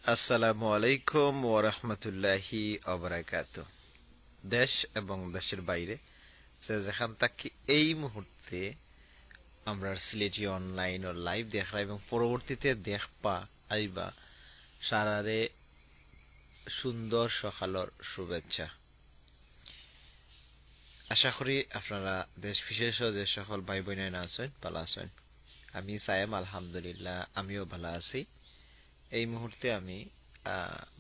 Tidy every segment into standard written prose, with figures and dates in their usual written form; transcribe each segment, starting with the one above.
আসসালামু আলাইকুম ওয়া রাহমাতুল্লাহি ওয়া বারাকাতুহু। দেশ এবং দেশের বাইরে যে যেখান থেকে এই মুহূর্তে আমরা সিলেটি অনলাইন ও লাইভ দেখা এবং পরবর্তীতে দেখবা আইবা সারারে সুন্দর সকালের শুভেচ্ছা। আশা করি আপনারা দেশ বিশেষ যে সকল ভাই বোনেরা আছেন ভালো আছেন। আমি সায়েম, আলহামদুলিল্লাহ আমিও ভালো আছি। এই মুহূর্তে আমি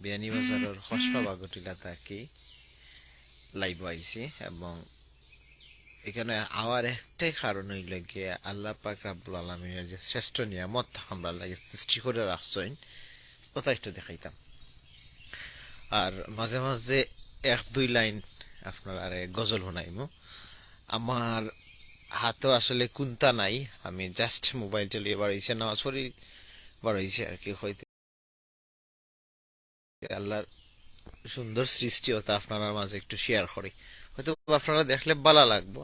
বিয়ানীবাজারের হসপা বাগটিলা থাকি লাইভ আইছি এবং এখানে আওয়ার একটাই কারণ হইল গিয়ে আল্লাহ পাক রাব্বুল আলামিনের যে শ্রেষ্ঠ নিয়ামত আমরা লাগে সৃষ্টি করে রাখছেন ওটা একটু দেখাইতাম। আর মাঝে মাঝে এক দুই লাইন আপনার আরে গজল শোনাইমু। আমার হাতেও আসলে কুন্তা নাই, আমি জাস্ট মোবাইল চালিয়ে বাড়াইছে না সরি বাড়াইছে আর কি। হয়তো আল্লাহর সুন্দর সৃষ্টি ওটা আপনার মাঝে একটু শেয়ার করি, হয়তো আপনারা দেখলে ভালো লাগবো।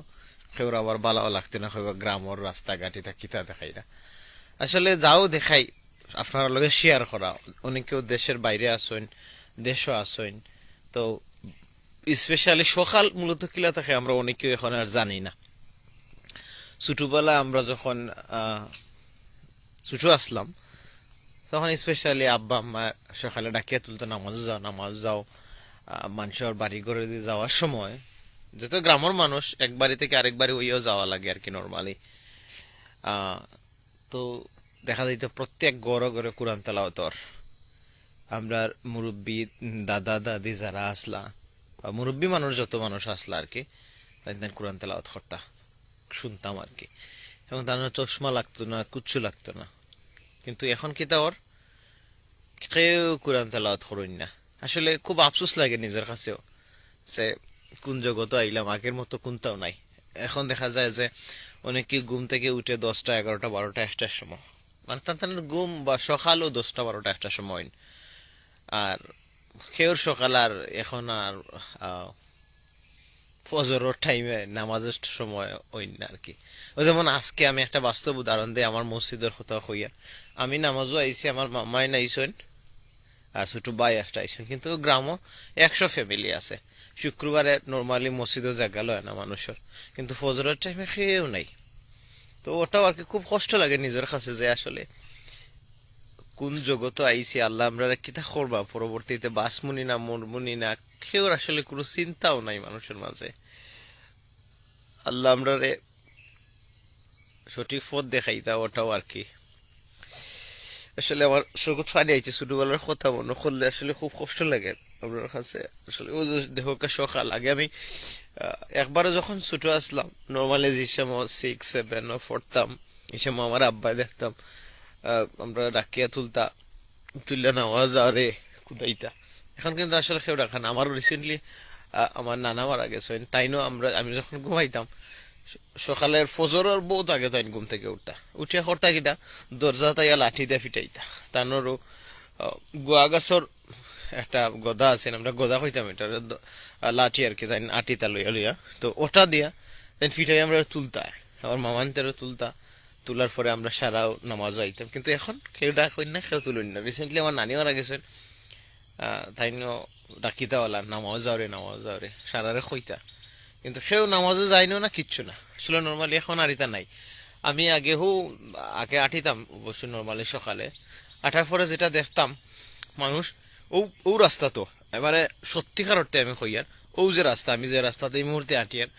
কেউ আবার ভালো লাগতে না, কেউ গ্রামের রাস্তাঘাটে কিতা দেখাই না। আসলে যাও দেখাই আপনারা লগে শেয়ার করা। অনেকেও দেশের বাইরে আসেন, দেশও আসেন, তো স্পেশালি সকাল মূলত কিলা থাকে আমরা অনেকেও এখন আর জানি না। ছোটবেলা আমরা যখন ছোট আসলাম তখন স্পেশালি আব্বা আম্মা সকালে ডাকিয়া তুলতো, নামাজ যাও। মানুষের বাড়ি ঘরে দিয়ে যাওয়ার সময় যেহেতু গ্রামের মানুষ এক বাড়ি থেকে আরেক বাড়ি ওইও যাওয়া লাগে আর কি নর্মালি। তো দেখা যাইত প্রত্যেক ঘরে ঘরে কোরআন তেলাওয়াতর আমরা মুরব্বী দাদা দাদি যারা আসলা বা মুরব্বী মানুষ যত মানুষ আসলা আর কি তাই কোরআন তেলাওয়াত করতা শুনতাম আর কি। এবং তার চশমা লাগতো না, কুচ্ছু লাগতো না। কিন্তু এখন কি তা ওর কেউ কোরআন তেলাওয়াত করেন না। আসলে খুব আফসোস লাগে নিজের কাছেও যে কোন জগতে আইলাম, আগের মতো কোনটাও নাই। এখন দেখা যায় যে অনেকে ঘুম থেকে উঠে 10টা 11টা 12টা 1টার সময়, মানে তাদের ঘুম বা সকালও 10টা 12টা 1টার সময়। আর কেউর সকাল আর এখন আর ফজরের টাইমে নামাজের সময় ওই না আর কি। ও যেমন আজকে আমি একটা বাস্তব উদাহরণ দিই আমার মসজিদের কথা হইয়া। আমি নামাজও আইছি, আমার মামাই নাইছেন আর ছোট ভাই একটা আইছেন, কিন্তু গ্রামও 100 ফ্যামিলি আছে। শুক্রবারে নর্মালি মসজিদও জায়গা লয় না মানুষের, কিন্তু ফজরের টাইমে কেউ নাই। তো ওটাও আর কি খুব কষ্ট লাগে নিজের কাছে যে আসলে কোন জগতে আইছি, আল্লাহ আমরা কিতা করবা, পরবর্তীতে বাসমুনি না মরমুনি না কেউ আসলে কোনো চিন্তাও নাই মানুষের মাঝে। আল্লাহ আমরা সঠিক পথ দেখাইতা ওটাও আর কি। আসলে আমার চোখত পানি আইছে ছোটবেলার কথা মনে করলে, আসলে খুব কষ্ট লাগে আপনার কাছে। আসলে ও দেহকে সকাল আগে আমি একবারও যখন ছোট আসলাম নর্মালি যে সময় 6-7 পড়তাম, এই সময় আমার আব্বাই দেখতাম আমরা ডাকিয়া তুললে নেওয়া যাও রে কুদাইতা। এখন কিন্তু আসলে কেউ ডাকা না। আমারও রিসেন্টলি আমার নানা মারা গেছে, তাইনও আমি যখন ঘুমাইতাম সকালের ফজরের বহুত আগে তাই ঘুম থেকে উঠিয়া করতা কিটা দরজা তাইয়া লাঠি দিয়ে ফিটাইতা। তানোরও গোয়া গাছর একটা গদা আছে, আমরা গদা কইতাম, এটা লাঠি আর কি, তাই আটিতা লইয়া লইয়া তো ওটা দিয়া তাই ফিটাই আমরা তুলতা। আমার মামান্তেরও তোলার পরে আমরা সারাও নামাজও আইতাম। কিন্তু এখন কেউ ডাকইন না, কেউ তুলুন না। রিসেন্টলি আমার নানি মারা গেছেন, তাইনও ডাকিতা ওলা নামাজ যাও রে সারারে কইতা, কিন্তু সেও নামাজও যায়নো না, কিচ্ছু না। আসলে নর্মালি এখন আর ইতা নাই। আমি আগে আটিতাম অবশ্য নর্মালি সকালে। আটার পরে যেটা দেখতাম মানুষ ও রাস্তা তো এবারে সত্যিকার অর্থে আমি কইয়ার ও যে রাস্তা, আমি যে রাস্তাতে এই মুহূর্তে আটিয়ার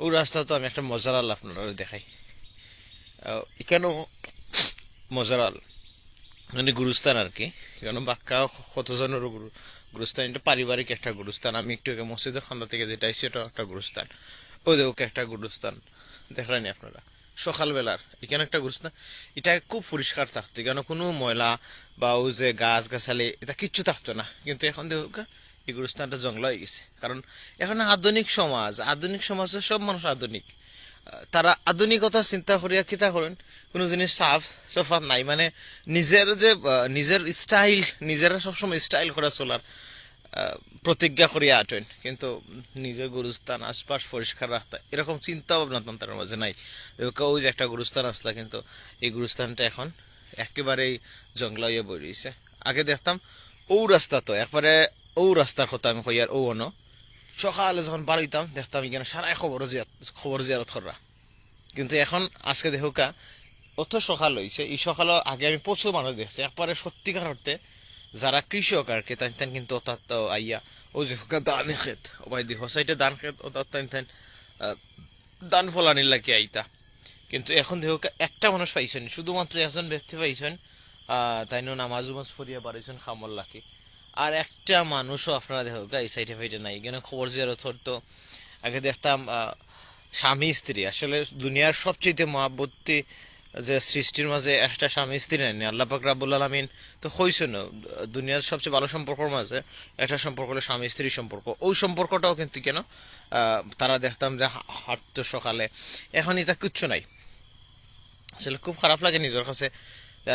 ও রাস্তা তো আমি একটা মজার আল আপনারা দেখাই। এখানেও মজার আল মানে গুরুস্থান আর কি। এখানে বাক্কা কতজনের গুরুস্থান, এটা পারিবারিক একটা গুরুস্থান। আমি একটু মসজিদের খান্দা থেকে যেটা আইসি এটা একটা গুরুস্থান। ওই দেখো একটা গুরুস্থান দেখলেন আপনারা সকালবেলার, এখানে একটা গুরুস্থান। এটা খুব পরিষ্কার থাকতো, এখানে কোনো ময়লা বা ওই যে গাছ গাছালি এটা কিচ্ছু থাকতো না। কিন্তু এখন দেখো এই গুরুস্থানটা জঙ্গল হয়ে গেছে, কারণ এখন আধুনিক সমাজে সব মানুষ আধুনিক। তারা আধুনিকতা চিন্তা করিয়া কিতা করেন, কোনো জিনিস সাফ সফাত নাই, মানে নিজের স্টাইল নিজেরা সবসময় স্টাইল করে চলার প্রতিজ্ঞা করিয়া আটেন, কিন্তু নিজের গুরুস্থান আশপাশ পরিষ্কার রাখতে এরকম চিন্তা ভাবনা তার মাঝে নাই। ওই যে একটা গুরুস্থান আসলা, কিন্তু এই গুরুস্থানটা এখন একেবারেই জঙ্গলা হইয়া বই রয়েছে। আগে দেখতাম ও রাস্তা তো একবারে ও রাস্তার কথা আমি কই আর ও অন সকালে যখন বার হইতাম দেখতাম এখানে সারা খবর জিয়ারত করা, কিন্তু এখন আজকে দেখো কা অত সকাল হয়েছে এই সকালও আগে আমি প্রচুর মানুষ দেখছি একবারে সত্যিকার অর্থে যারা কৃষক আর কি তাই তাই কিন্তু অর্থাৎ আইয়া ও যে ধান খেত ও ভাই দেখো সাইডে ধান খেত অর্থাৎ তাই তাই ধান ফলানির লাগে আইতা, কিন্তু এখন দেখো একটা মানুষ পাইছেন শুধুমাত্র একজন ব্যক্তি পাইছেন তাই নামাজ উমাজ ফরিয়া বাড়িছেন খামল লাকি, আর একটা মানুষও আপনারা দেখো এই সাইডে ফাইডে নাই এখানে খবর জিয়ারত তো আগে দেখতাম স্বামী স্ত্রী আসলে দুনিয়ার সবচেয়ে মহাব্বতী যে সৃষ্টির মাঝে একটা স্বামী স্ত্রী নেন আল্লাহ পাক রাব্বুল আলামিন তো কইছেন দুনিয়ার সবচেয়ে ভালো সম্পর্কের মাঝে একটা সম্পর্ক হলো স্বামী স্ত্রীর সম্পর্ক, ওই সম্পর্কটাও কিন্তু কেন তারা দেখতাম যে হাঁটতো সকালে, এখন এটা কিচ্ছু নাই। আসলে খুব খারাপ লাগে নিজের কাছে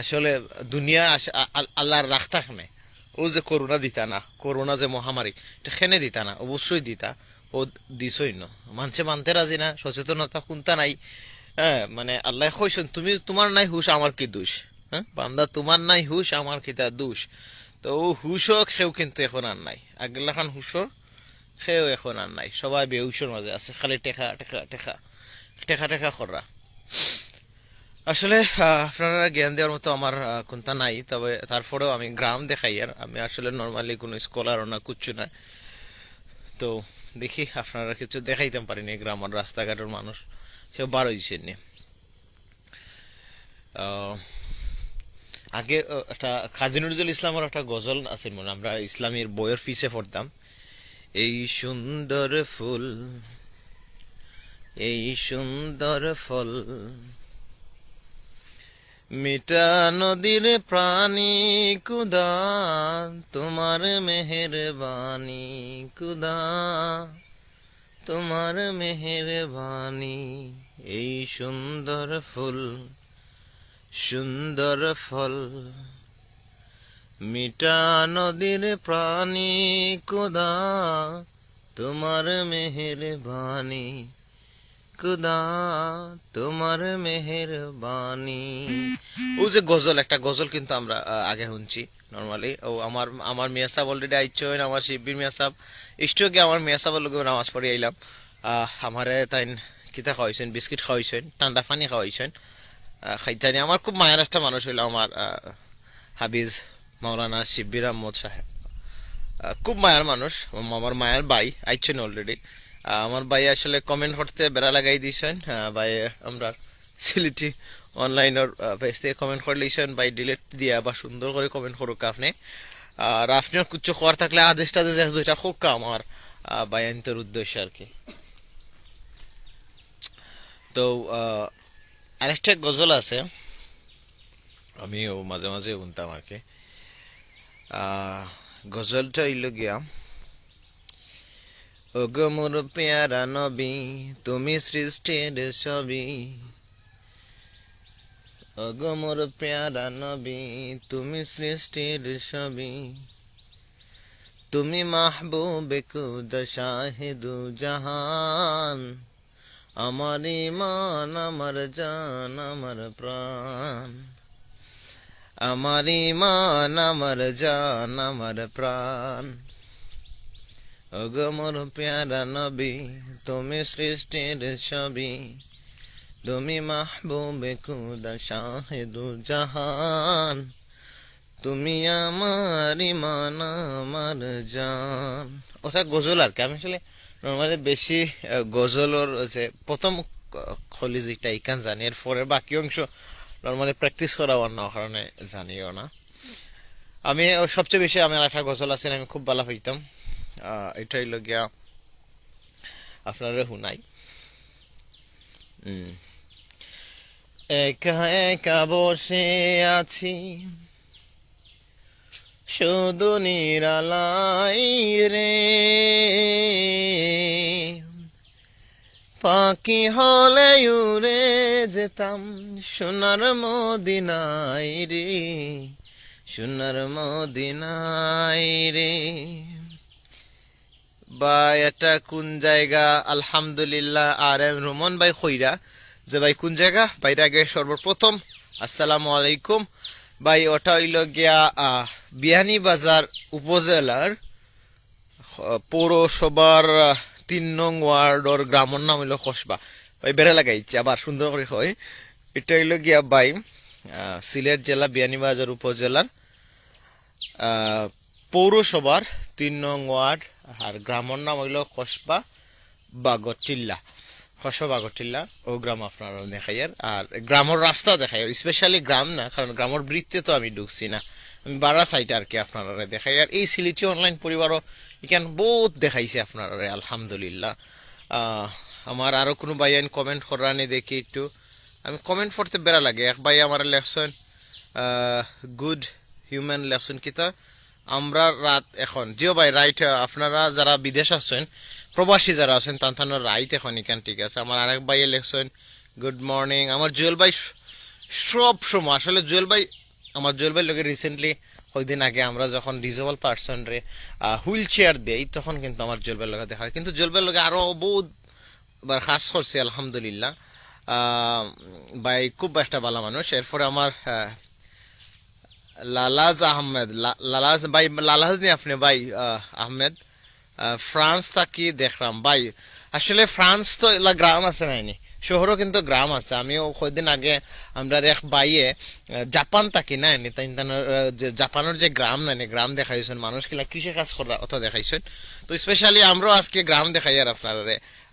আসলে দুনিয়া আল্লাহর রাখতা খানে ও যে করোনা দিতা না, করোনা যে মহামারী এটা খেনে দিতা না, অবশ্যই দিতা ও দিছই না, মানছে মানতে রাজি না, সচেতনতা কোনটা নাই। হ্যাঁ মানে আল্লাহ কইছেন তুমি তোমার নাই হুশ আমার কি দোষ, হ্যাঁ বান্দা তোমার নাই হুশ আমার কি তা দোষ, তো ও হুশও খেও কিন্তু এখন আর নাই, আগেলাখান হুশও খেও এখন আর নাই, সবাই বেহুশের মাঝে আছে, খালি টেকা টেকা টেকা টেকা টেকা করা। আসলে আপনারা জ্ঞান দেওয়ার মতো আমার কোনটা নাই, তবে তারপরেও আমি গ্রাম দেখাই আর আমি আসলে নর্মালি কোনো স্কলারও না কিচ্ছু না, তো দেখি আপনারা কিছু দেখাইতে পারিনি গ্রামের রাস্তাঘাটের মানুষ কেউ বার হয়েছে নি। আগে একটা কাজী নজরুল ইসলামের একটা গজল আছে মনে আমরা ইসলামের বইয়ের ফিসে পড়তাম, এই সুন্দর ফুল এই সুন্দর ফল মিটা নদীর প্রাণী কুদা তোমার মেহেরবানি কুদা তোমার মেহেরবানি, এই সুন্দর ফুল সুন্দর ফল মিটা নদীর প্রাণী কুদা তোমার মেহেরবানি কুদা তোমার মেহেরবানি। ও যে গজল একটা গজল কিন্তু আমরা আগে শুনছি নর্মালি, ও আমার আমার মিয়া সাহেব অলরেডি আইছেন, আমার শিবির মিয়া সাহেব ইষ্টকে আমার মিয়া সাহেবের লোক নামাজ পড়ে আইলাম, আমারে তাই কিতা খাওয়াইছেন বিস্কিট খাওয়াইছেন ঠান্ডা পানি খাওয়াইছেন খাইতানি, আমার খুব মায়ের একটা মানুষ হইল আমার হাবিজ মাওলানা শিবির আহমদ সাহেব, খুব মায়ের মানুষ, আমার মায়ের ভাই আইছেন অলরেডি, আমার ভাই আসলে কমেন্ট করতে বেড়া লাগাই দিয়েছেন, ভাই আমরা সিলেটি অনলাইনের পেজ থেকে কমেন্ট করে লিছেন, ভাই ডিলেট দিয়া বা সুন্দর করে কমেন্ট করুক আপনি, আর আপনার কুচ্ছ করার থাকলে আদেশটা দুইটা খুব আমার বায়ান্তর উদ্দেশ্যে আর কি। তো আরেকটা গজল আছে আমিও মাঝে মাঝে শুনতাম আর কি, গজলটা হইল গিয়া ওগো মোর পেয়ারা নবী তুমি সৃষ্টির ছবি, ওগো মোর পেয়ারা নবী তুমি সৃষ্টির ছবি, তুমি মাহবুবে খুদা শাহিদু জাহান, আমার ইমান আমার জান আমার প্রাণ, আমার ইমান আমার জান আমার প্রাণ, ওগো মোর পেয়ারা নবী তুমি সৃষ্টির ছবি, তুমি মাহবুবে খুদা শাহিদু জাহান, তুমি আমার ইমান আমার জান। ওটা গজল আর কি, আমি আসলে নর্মালি বেশি গজলের যে প্রথম খলি যেটা ইকান জানি, এর পরের বাকি অংশ নর্মালি প্র্যাকটিস করা অন্য কারণে জানিও না। আমি সবচেয়ে বেশি আমার একটা গজল আছে আমি খুব ভালো পাইতাম, এটা হইল গিয়া আপনারা শুনাই, একা একা বসে আছি শুধু নিরালাই রে, পাখি হলে উড়ে যেতাম সোনার মদিনায় রে, সোনার মদিনায় রে, বা এটা কোন জায়গা আলহামদুলিল্লাহ। আর রোমন ভাই খৈরা যে ভাই কোন জায়গা বাইরে আগে সর্বপ্রথম আসসালামু আলাইকুম ভাই, ওটা হইল গিয়া বিয়ানীবাজার উপজেলার পৌরসভার ৩ নং ওয়ার্ডর গ্রামের নাম হইল কসবা। ভাই বেড়া লাগাইছে আবার সুন্দর করে হয়। এটা হইল গিয়া ভাই সিলেট জেলা বিয়ানীবাজার উপজেলার পৌরসভার ৩ নং ওয়ার্ড, আর গ্রামের নাম হইল কসবা বাগটিল্লা। কসবা বাগটিল্লা ও গ্রাম আপনারা দেখাইয়ার, আর গ্রামের রাস্তা দেখাইয়ার, স্পেশালি গ্রাম না, কারণ গ্রামের বৃত্তে তো আমি ঢুকছি না, আমি বাড়া সাইটে আর কি আপনারা দেখাই। আর এই সিলেটি অনলাইন পরিবারও এখানে বহুত দেখাইছে আপনারা, আলহামদুলিল্লাহ। আমার আরও কোনো ভাই আইন কমেন্ট করানি দেখি একটু, আমি কমেন্ট পড়তে বেড়া লাগে। এক ভাই আমার লেখছেন গুড হিউম্যান লেখছেন কিতা আমরা রাত এখন, জিও ভাই রাইট, আপনারা যারা বিদেশ আছেন প্রবাসী যারা আছেন তান্তানোর রাইট এখন এখান, ঠিক আছে। আমার আরেক ভাইয়ে লেখছেন গুড মর্নিং। আমার জুয়েল ভাই সব সময় আসলে জুয়েল ভাই, আমার জুয়েল ভাই লোকে রিসেন্টলি কয়েকদিন আগে আমরা যখন ডিজেবল পার্সন রে হুইল চেয়ার দেই তখন কিন্তু আমার জুয়েল ভাইয়ের লোকে দেখা হয়, কিন্তু জুয়েল ভাইয়ের লোকে আরও বহুত বার খাস করছে আলহামদুলিল্লাহ। ভাই খুব একটা ভালো মানুষ। এরপরে আমার লালাজ আহমেদ, লালাজ ভাই, লালাজ নি আপনি ভাই আহমেদ, ফ্রান্স থাকি দেখলাম ভাই। আসলে ফ্রান্স তো এলা গ্রাম আছে নাইনি, শহরও কিন্তু গ্রাম আছে। আমিও কয়েকদিন আগে আমরা এক বাইয়ে জাপান থাকি নাইনি, তাই জাপানের যে গ্রাম নাইনি, গ্রাম দেখাইছেন মানুষ কিলা কৃষি কাজ করা অত দেখাইছেন। তো স্পেশালি আমরাও আজকে গ্রাম দেখাই আর আপনারা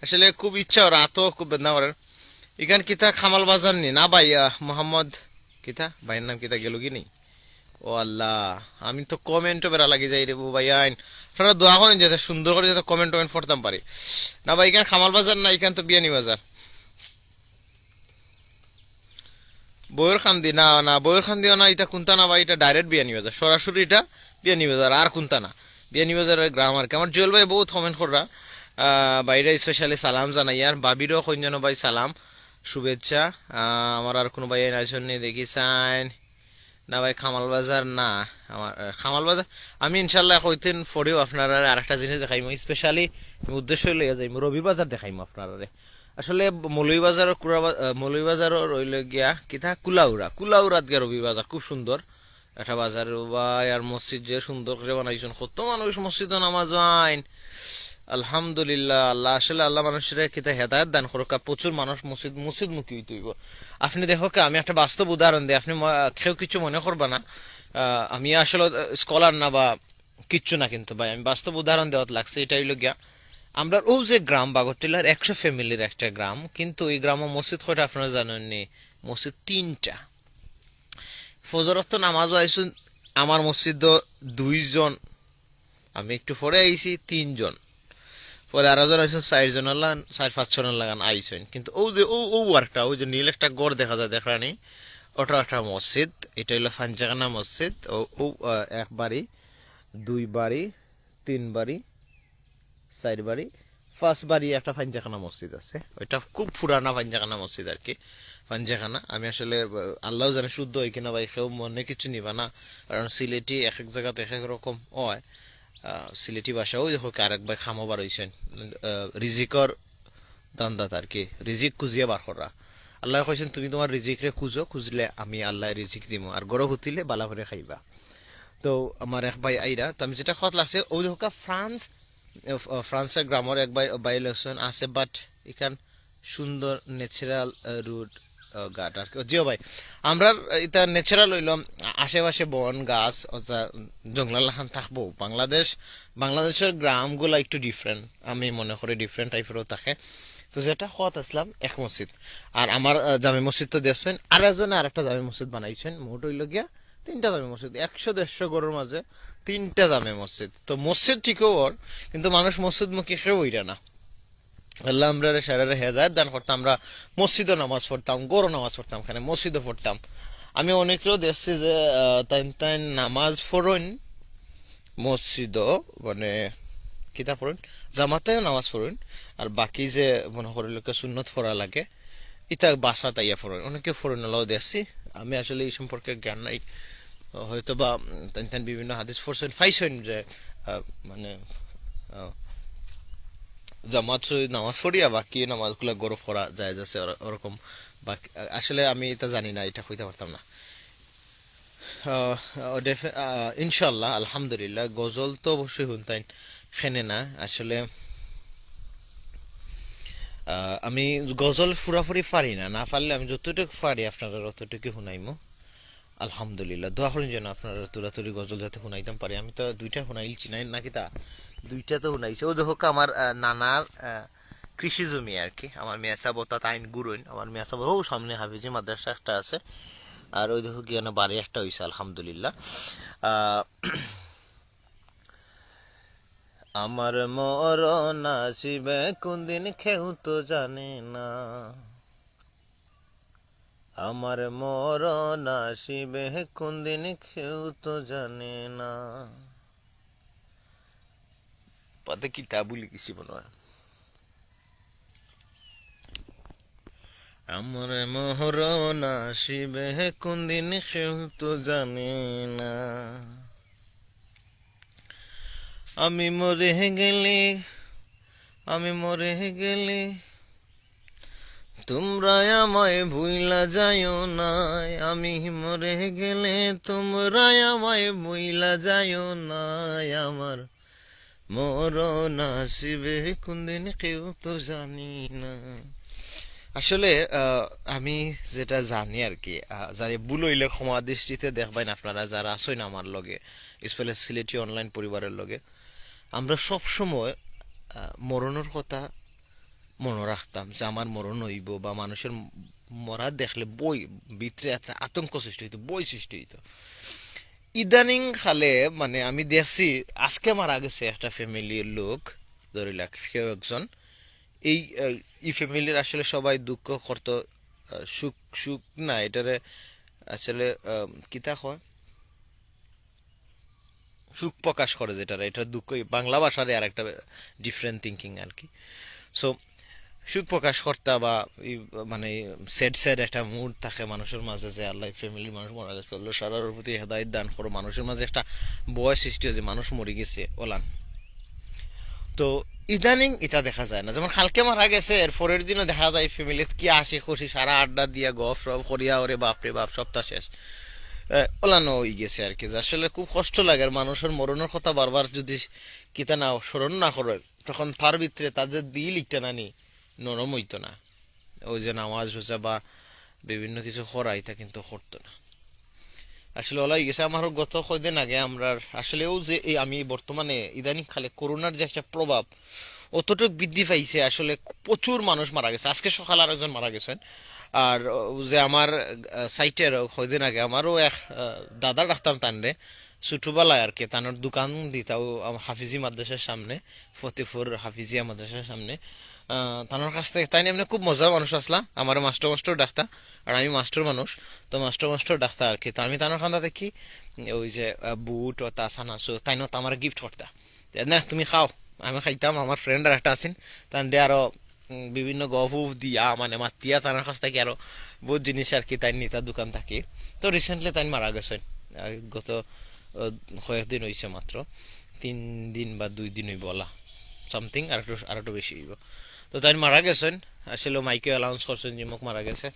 আসলে খুব ইচ্ছা রাতও খুব বেদনা করেন। ইখান কিতা খামাল বাজার নি না ভাই, মোহাম্মদ কিতা ভাইয়ের নাম কিতা গেল কি নেই, ও আল্লাহ আমি তো কমেন্টও বেড়া লাগি যাই রে ভাই আইন, আপনারা দোয়া করেন যাতে সুন্দর করে যাতে কমেন্ট টমেন্ট পড়তাম পারি। না ভাই এখানে খামাল বাজার না, এখান তো বিয়ানী বাজার। বইয়ের খান্দি না, না বইয়ের খান্দিও না, এটা কোনটা না ভাই, এটা ডাইরেক্ট বিয়ানী বাজার, সরাসরি এটা বিয়ানী বাজার, আর কোনটা না বিয়ানী বাজারের গ্রাম আর কি। আমার জুয়েল ভাই বহুত কমেন্ট কররা, বাইরে স্পেশালি সালাম জানাই, আর বাবিরও কইজন ভাই সালাম শুভেচ্ছা। আমার আর কোনো ভাই আইসন নেই দেখি সাইন না ভাই, খামাল বাজার না আমার, খামাল বাজার আমি ইনশাল্লাহ কইতেন পরেও আপনারা আরেকটা জিনিস দেখাইম, স্পেশালি উদ্দেশ্য লইয়া যাইম রবিবাজার দেখাইম আপনারা। আসলে মৌলভীবাজারও রইল গিয়া কিতা কুলাউরাত গিয়া রবিবাজার খুব সুন্দর একটা বাজার ভাই। আর মসজিদ যে সুন্দর করে বানাইছেন, কত মানুষ মসজিদে নামাজ আইন আলহামদুলিল্লাহ। আল্লাহ আসলে আল্লাহ মানুষের কিতা হেদায়ত দান করুক, প্রচুর মানুষ মসজিদ মুখী হইতে হইব। আপনি দেখো আমি একটা বাস্তব উদাহরণ দিই, আপনি কেউ কিছু মনে করবা না, আমি আসলে স্কলার না বা কিচ্ছু না, কিন্তু ভাই আমি বাস্তব উদাহরণ দেওয়াত লাগছে। এটা হইল গিয়া আমরা ও যে গ্রাম বাগরটিলার 100 ফ্যামিলির একটা গ্রাম, কিন্তু এই গ্রামে মসজিদ কয়টা আপনারা জানেননি? মসজিদ 3টা। ফজরত নামাজও আইসুন আমার মসজিদ 2 জন, আমি একটু পরে আইছি 3 জন, পরে আরো জন আইসুন 4 জন, 4-5 জনের লাগান আইসেন। কিন্তু ও যে ও একটা ওই যে নীল একটা গড় দেখা যায় দেখানি, ওটা একটা মসজিদ। এটা হইলো ফাঞ্জাখানা মসজিদ। ও 1 বাড়ি 2 বাড়ি 3 বাড়ি 4 বাড়ি 5 বাড়ি একটা ফাঞ্জাখানা মসজিদ আছে। ওইটা খুব পুরানা ফাঞ্জাখানা মসজিদ আর কি। ফাঞ্জাখানা আমি আসলে আল্লাহ জানে শুদ্ধ হয় কিনা ভাই, কেউ মনে কিছু নিবা না, কারণ সিলেটি এক এক জায়গাতে এক এক রকম হয়। সিলেটি ভাষাও দেখো আরেক ভাই খামো বার হয়েছেন, রিজিকর দান্দাত আর কি, রিজিক খুঁজিয়ে বার করা। আল্লাহ কইছেন তুমি তোমার রিজিক রে খুঁজলে আমি আল্লাহ রিজিক দিব, আর গড় হুতিলে বালা করে খাইবা। তো আমার এক ভাই আইরা, তো আমি যেটা কথা লাগছে ওই দেখো ফ্রান্সের গ্রামের এক ভাই লেকশন আছে, বাট এখান সুন্দর ন্যাচারাল রুট গাট আর কি। জিও ভাই আমরা এটা ন্যাচারাল হইলাম, আশেপাশে বন গাছ জঙ্গলাল লাখান থাকবো। বাংলাদেশের গ্রামগুলো একটু ডিফারেন্ট, আমি মনে করি ডিফারেন্ট টাইপেরও থাকে। তো যেটা হওয়াত আসলাম এক মসজিদ, আর আমার জামে মসজিদ তো দেখছেন, আর একজনে আর একটা জামে মসজিদ বানাইছেন। মোট হইল গিয়া 3টা জামে মসজিদ, 100-150 গড়ের মাঝে 3টা জামে মসজিদ। তো মসজিদ ঠিকও ওর, কিন্তু মানুষ মসজিদ মুখে কেউ ওইটা না। আল্লাহ আমরা সারারে হেদায়েত দান করতাম, আমরা মসজিদও নামাজ পড়তাম, গরো নামাজ পড়তাম, এখানে মসজিদও পড়তাম। আমি অনেকেও দেখছি যে তাই নামাজ পড়েন মসজিদও, মানে কিতা পড়েন জামাতেও নামাজ পড়েন, আর বাকি যে মনে করি লোকে সুন্নত পড়া লাগে এটা বাসা তাইয়া পড়েন, অনেকে পড়েন আল্লাহ দেখছি। আমি আসলে এই সম্পর্কে জ্ঞান নাই, হয়তো বা তাই বিভিন্ন হাদিস পড়ছেন ফাইছেন যে মানে জামাত নামাজ পড়িয়া বাকি নামাজগুলো গরফ করা যায় যাচ্ছে ওরকম। বাকি আসলে আমি এটা জানি না, এটা হইতে পারতাম না। ইনশাল্লাহ আলহামদুলিল্লাহ গজল তো অবশ্যই শুনতাইন খেনে না আসলে আমি গজল পুরাপুরি পারি না, না পারলে আমি যতটুকু পারি আপনারা ততটুকু শুনাইমু। আলহামদুলিল্লাহ দোয়া করেন যেন আপনারা তুরাতুরি গজল যাতে শুনাইতাম পারি। আমি তো দুইটা শুনাইলছি নাই নাকি তা দুইটা তো শুনাইছে। ও দেখো আমার নানার কৃষি জমি আর কি, আমার মেসা বতা তাইন গুরুইন, আমার মেসা ও সামনে হাফিজি মাদ্রাসা একটা আছে, আর ওই দেখো কি বাড়ি একটা হয়েছে আলহামদুলিল্লাহ। আমার মরণ আসিবে কোনদিন কেউ তো জানে না, আমার মরণ আসিবে কোনদিন কেউ তো জানে না। পাতে কি তা বলি কিছু মনে হয়। আমার মরণ আসিবে কোনদিন কেউ তো জানে না, আমি মরে গেলে, আমি মরে গেলে তোমরা আমায় ভুইলা যাইও না, আমি মরে গেলে তোমরা আমায় ভুইলা যাইও না, আমার মরণ আসিবে কোনদিন কেউ তো জানি না। আসলে আমি যেটা জানি আর কি, যারা ভুল হইলে ক্ষমা দৃষ্টিতে দেখবেন আপনারা যারা আছেন আমার লগে, স্পেশালি সিলেটি অনলাইন পরিবারের লগে, আমরা সব সময় মরণের কথা মনে রাখতাম যে আমার মরণ হইব, বা মানুষের মরা দেখলে বই ভিতরে একটা আতঙ্ক সৃষ্টি হইতো, বই সৃষ্টি হইতো। ইদানিং কালে মানে আমি দেখছি আজকে মারা গেছে একটা ফ্যামিলির লোক, ধরে লাখ কেউ একজন, এই এই ফ্যামিলির আসলে সবাই দুঃখ করতো, সুখ সুখ না এটারে আসলে কিতা হয়, সুখ প্রকাশ করে যেটারে, এটা দুঃখ বাংলা ভাষারে আর একটা ডিফারেন্ট থিঙ্কিং আর কি। সো সুখ প্রকাশ কর্তা বা মানে স্যাড স্যাড একটা মুড থাকে মানুষের মাঝে যে আল্লাহ ফ্যামিলির মানুষ মারা গেছে, আল্লাহ সারার প্রতি হেদায়ত দান করো, মানুষের মাঝে একটা বয় সৃষ্টি হয়েছে মানুষ মরে গেছে ওলান। তো ইদানিং এটা দেখা যায় না, যেমন কালকে মারা গেছে এর পরের দিনও দেখা যায় ফ্যামিলিতে কি আসে খুশি সারা আড্ডা দিয়া গফ রফ করিয়া, ওরে বাপরে বাপ সপ্তাহ শেষ ওলানো হয়ে গেছে আর কি। আসলে খুব কষ্ট লাগে, আর মানুষের মরণের কথা বারবার যদি কিতা না স্মরণ না করে, তখন তার ভিতরে তাদের দিল লিখতে না নি নরম হইতো না, ওই যে নামাজ রোজা বা বিভিন্ন কিছু করা এটা কিন্তু করতো না। আসলে ওলাই গেছে আমার গত কয়দিন আগে আমরা আসলেও যে এই আমি বর্তমানে ইদানিং খালে করোনার যে একটা প্রভাব অতটুকু বৃদ্ধি পাইছে, আসলে প্রচুর মানুষ মারা গেছে। আজকে সকাল আর একজন মারা গেছেন, আর যে আমার সাইটের কয়দিন আগে আমারও এক দাদা রাখতাম তানরে ছোটবেলায় আর কি, তানোর দোকান দিতাও হাফিজি মাদ্রাসার সামনে, ফতেপুর হাফিজিয়া মাদ্রাসার সামনে। তানোর কাছ থেকে তাই এমনি খুব মজার মানুষ আসলা, আমার মাস্টার মাস্টার ডাকতা, আর আমি মাস্টার মানুষ, তো মাস্টার মাস্টার ডাকতা আর কি। তো আমি তানোর খান্দা দেখি ওই যে বুট ও তাসা নাচো তাই না, আমার গিফট করতা, না তুমি খাও, আমি খাইতাম। আমার ফ্রেন্ড আর একটা আছেন তান দিয়ে আরো বিভিন্ন গফ উফ দিয়া মানে মাতিয়া তার কাছ থেকে আরো বহুত জিনিস আর কি তাই নিতা দোকান থাকি। তো রিসেন্টলি তাই মারা গেছেন, গত কয়েকদিন হয়েছে মাত্র, 3 দিন বা 2 দিন হইব বলা সামথিং, আর একটু বেশি হইব। তো তাই মারা গেছেন, আসলে মাইকে অ্যানাউন্স করছেন যে মোক মারা গেছে,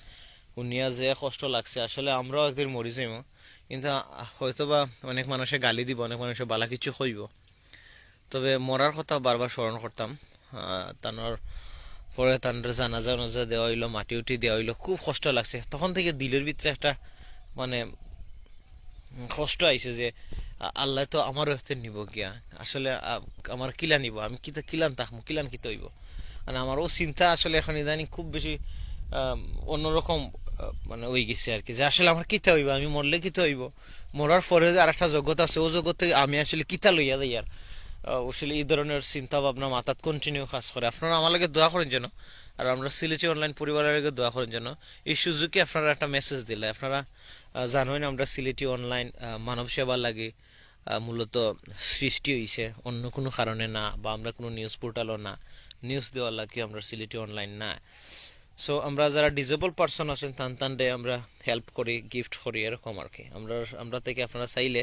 শুনিয়া যে কষ্ট লাগছে। আসলে আমরাও একদিন মরি যাইম, কিন্তু হয়তো বা অনেক মানুষে গালি দিব, অনেক মানুষে বালা কিছু কইব, তবে মরার কথা বারবার স্মরণ করতাম। তানোর পরে তানরে জানাজা নাজা দেওয়া হইলো, মাটি উঠি দেওয়া হইলো, খুব কষ্ট লাগছে। তখন থেকে দিলের ভিতরে একটা মানে কষ্ট আইছে যে আল্লাহ তো আমারও হতে নিব গিয়া, আসলে আমার কিলা নিব, আমি কিতা কিলান তাকমু, কিলান কিতা হইব। মানে আমারও চিন্তা আসলে এখন ইদানিং খুব বেশি অন্যরকম মানে ওই গেছে আর কি, যে আসলে আমার কিতা হইব, আমি মরলে কিতা হইব, মরার পরে যে আর একটা জগৎ আছে, ও জগতে আমি আসলে কিতা লইয়া যাই। আর আসলে এই ধরনের চিন্তা ভাবনা মাথাত কন্টিনিউ কাজ করে। আপনারা আমার লাগে দোয়া করেন যেন, আর আমরা সিলেটি অনলাইন পরিবারের লাগে দোয়া করেন যেন। এই সুযোগে আপনারা একটা মেসেজ দিলে, আপনারা জানেন আমরা সিলেটি অনলাইন মানব সেবার লাগে মূলত সৃষ্টি হয়েছে, অন্য কোনো কারণে না, বা আমরা কোনো নিউজ পোর্টালও না, নিউজ দেওয়ার লাগে আমরা সিলেটি অনলাইন না। সো আমরা যারা ডিজেবল পার্সন আছেন তান ডে আমরা হেল্প করি, গিফট করি, এরকম আর কি। আমরা থেকে আপনারা চাইলে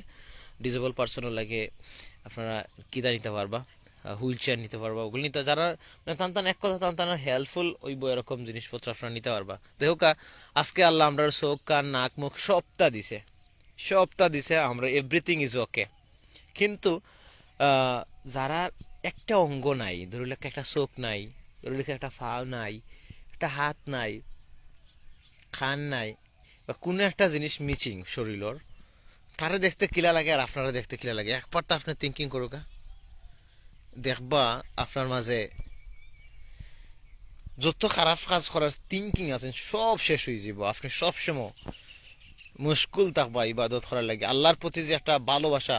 ডিজেবল পার্সনের লাগে আপনারা কিতা নিতে পারবা, হুইল চেয়ার নিতে পারবা, ওগুলো নিতে যারা মানে টান এক কথা টান হেল্পফুল ওইব এরকম জিনিসপত্র আপনারা নিতে পারবা। দেখো আজকে আল্লাহ আমরা চোখ কান নাক মুখ সবটা দিছে, সবটা দিছে, আমরা এভরিথিং ইজ ওকে। কিন্তু যারা একটা অঙ্গ নাই, ধরুন একটা চোখ নাই, ধরুন একটা পা নাই, একটা হাত নাই, খান নাই, বা কোনো একটা জিনিস মিচিং শরীরের, তারা দেখতে কিলা লাগে আর আপনারা দেখতে কিলা লাগে, একবার তো আপনি থিঙ্কিং করুকা, দেখবা আপনার মাঝে যত খারাপ কাজ করার থিঙ্কিং আছেন সব শেষ হয়ে যাব। আপনি সবসময় মুশকুল থাকবা ইবাদত করার লাগে। আল্লাহর প্রতি যে একটা ভালোবাসা,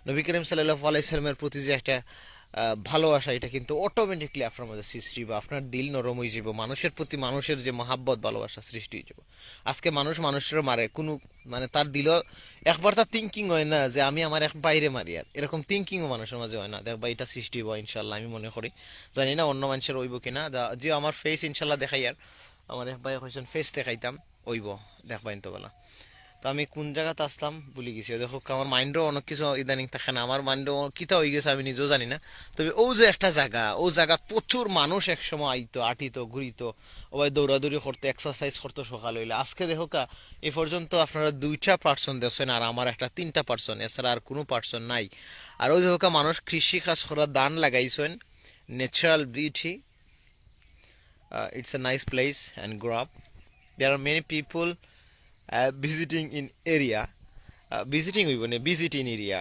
নবী করিম সাল্লাল্লাহু আলাইহি সাল্লামের প্রতি যে একটা ভালোবাসা, এটা কিন্তু অটোমেটিকলি আপনার মধ্যে সৃষ্টি হবে। আপনার দিল নরম হয়ে যাব, মানুষের প্রতি মানুষের যে মহাব্বত ভালোবাসা সৃষ্টি হয়ে যাব। আজকে মানুষ মানুষের মারে কোনো, মানে তার দিল একবার তার থিঙ্কিং হয় না যে আমি আমার এক বাইরে মারি, আর এরকম থিঙ্কিংও মানুষের মাঝে হয় না। দেখবা এটা সৃষ্টি হবো ইনশাল্লাহ, আমি মনে করি। জানি না অন্য মানুষের হইব কিনা, যে আমার ফেস ইনশাল্লাহ দেখাই, আর আমার এক ভাই কয়েকজন ফেস দেখাইতাম হইব, দেখবা ইনতো বেলা। তো আমি কোন জায়গাতে আসলাম ভুলে গেছি। দেখো আমার মাইন্ডও অনেক কিছু ইদানিং থাকে না, আমার মাইন্ডও কিতা হয়ে গেছে আমি নিজেও জানি না। তবে ও যে একটা জায়গা, ও জায়গা প্রচুর মানুষ একসময় আইতো, আটিত, ঘুরিত, ওই দৌড়াদৌড়ি করতে, এক্সারসাইজ করতো সকাল হইলে। আজকে দেখো এ পর্যন্ত আপনারা 2টা পার্সন দেখছেন, আর আমার একটা 3টা পার্সন, এছাড়া আর কোনো পার্সন নাই। আর ওই দেখো মানুষ কৃষি কাজ করার দান লাগাইছেন, natural beauty, it's a nice place and grow up. There are many people visiting in area, visiting হইব না, ভিজিট ইন এরিয়া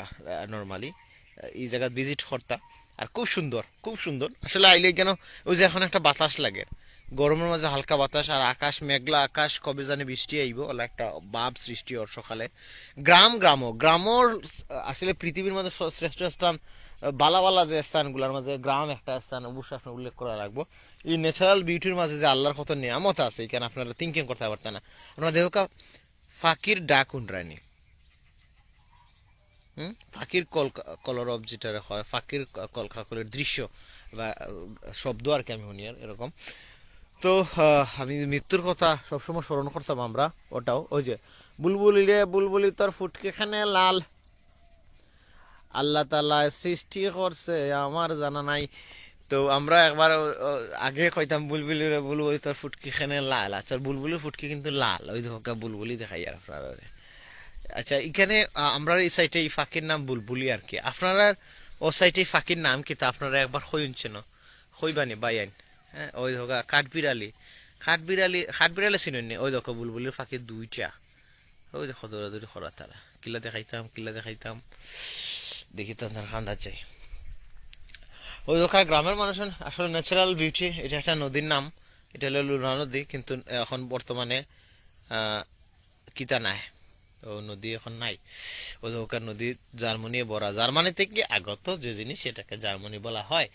নর্মালি এই জায়গা ভিজিট করতা। আর খুব সুন্দর, খুব সুন্দর আসলে আইলে কেন। ওই যে এখন একটা বাতাস লাগে, গরমের মাঝে হালকা বাতাস, আর আকাশ মেঘলা আকাশ, কবে জানি বৃষ্টি আইব, ওলা একটা ভাব সৃষ্টি ওর সকালে। গ্রামর আসলে পৃথিবীর মধ্যে শ্রেষ্ঠ স্থান, বালা বালা যে স্থানগুলোর মাঝে গ্রাম একটা স্থান অবশ্যই আপনার উল্লেখ করা লাগবো। এই ন্যাচারাল বিউটির মাঝে যে আল্লাহর কত নিয়ামত আছে, এখানে আপনারা থিঙ্কিং করতে পারতেন না। আপনারা দেখো ফাঁকির ডাক উনরানি, ফাঁকির কলরব যেটা হয়, ফাঁকির কলকাকলের দৃশ্য বা শব্দ আর কি আমি শুনি আর এরকম। তো আমি মৃত্যুর কথা সবসময় স্মরণ করতাম আমরা, ওটাও ওই যে বুলবুলি রে বুলবুলি তোর ফুটকে খানে লাল, আল্লাহ তাআলা সৃষ্টি করছে আমার জানা নাই। তো আমরা একবার আগে কইতাম বুলবুলি রে বুলবুলি তোর ফুটকি খানে লাল, আচ্ছা বুলবুলির ফুটকি কিন্তু লাল, ওই ধোকা বুলবুলি দেখাই আর আপনারা। আচ্ছা এখানে আমরা এই সাইটে এই ফাঁকির নাম বুলবুলি আর কি, আপনারা ও সাইটে ফাঁকির নাম কি তা আপনারা একবার হইছেন, হইবানি বাইন। হ্যাঁ ওই ধোকা কাঠবিড়ালি, কাঠবিড়ালি চিনেন, ওই দেখো বুলবুলির ফাঁকির 2টা, ওই দেখো দৌড়াদৌড়ি করা তারা, কিলা দেখাইতাম দেখি তো তার কান্দা চাই। ওই ওখানে গ্রামের মানুষের আসলে ন্যাচারাল বিউটি, এটা একটা নদীর নাম, এটা হলো লুনা নদী, কিন্তু এখন বর্তমানে কিতা নাই, ও নদী এখন নাই। ওখানে নদী জার্মানি ভরা, জার্মানি থেকে আগত যে জিনিস সেটাকে জার্মানি বলা হয়।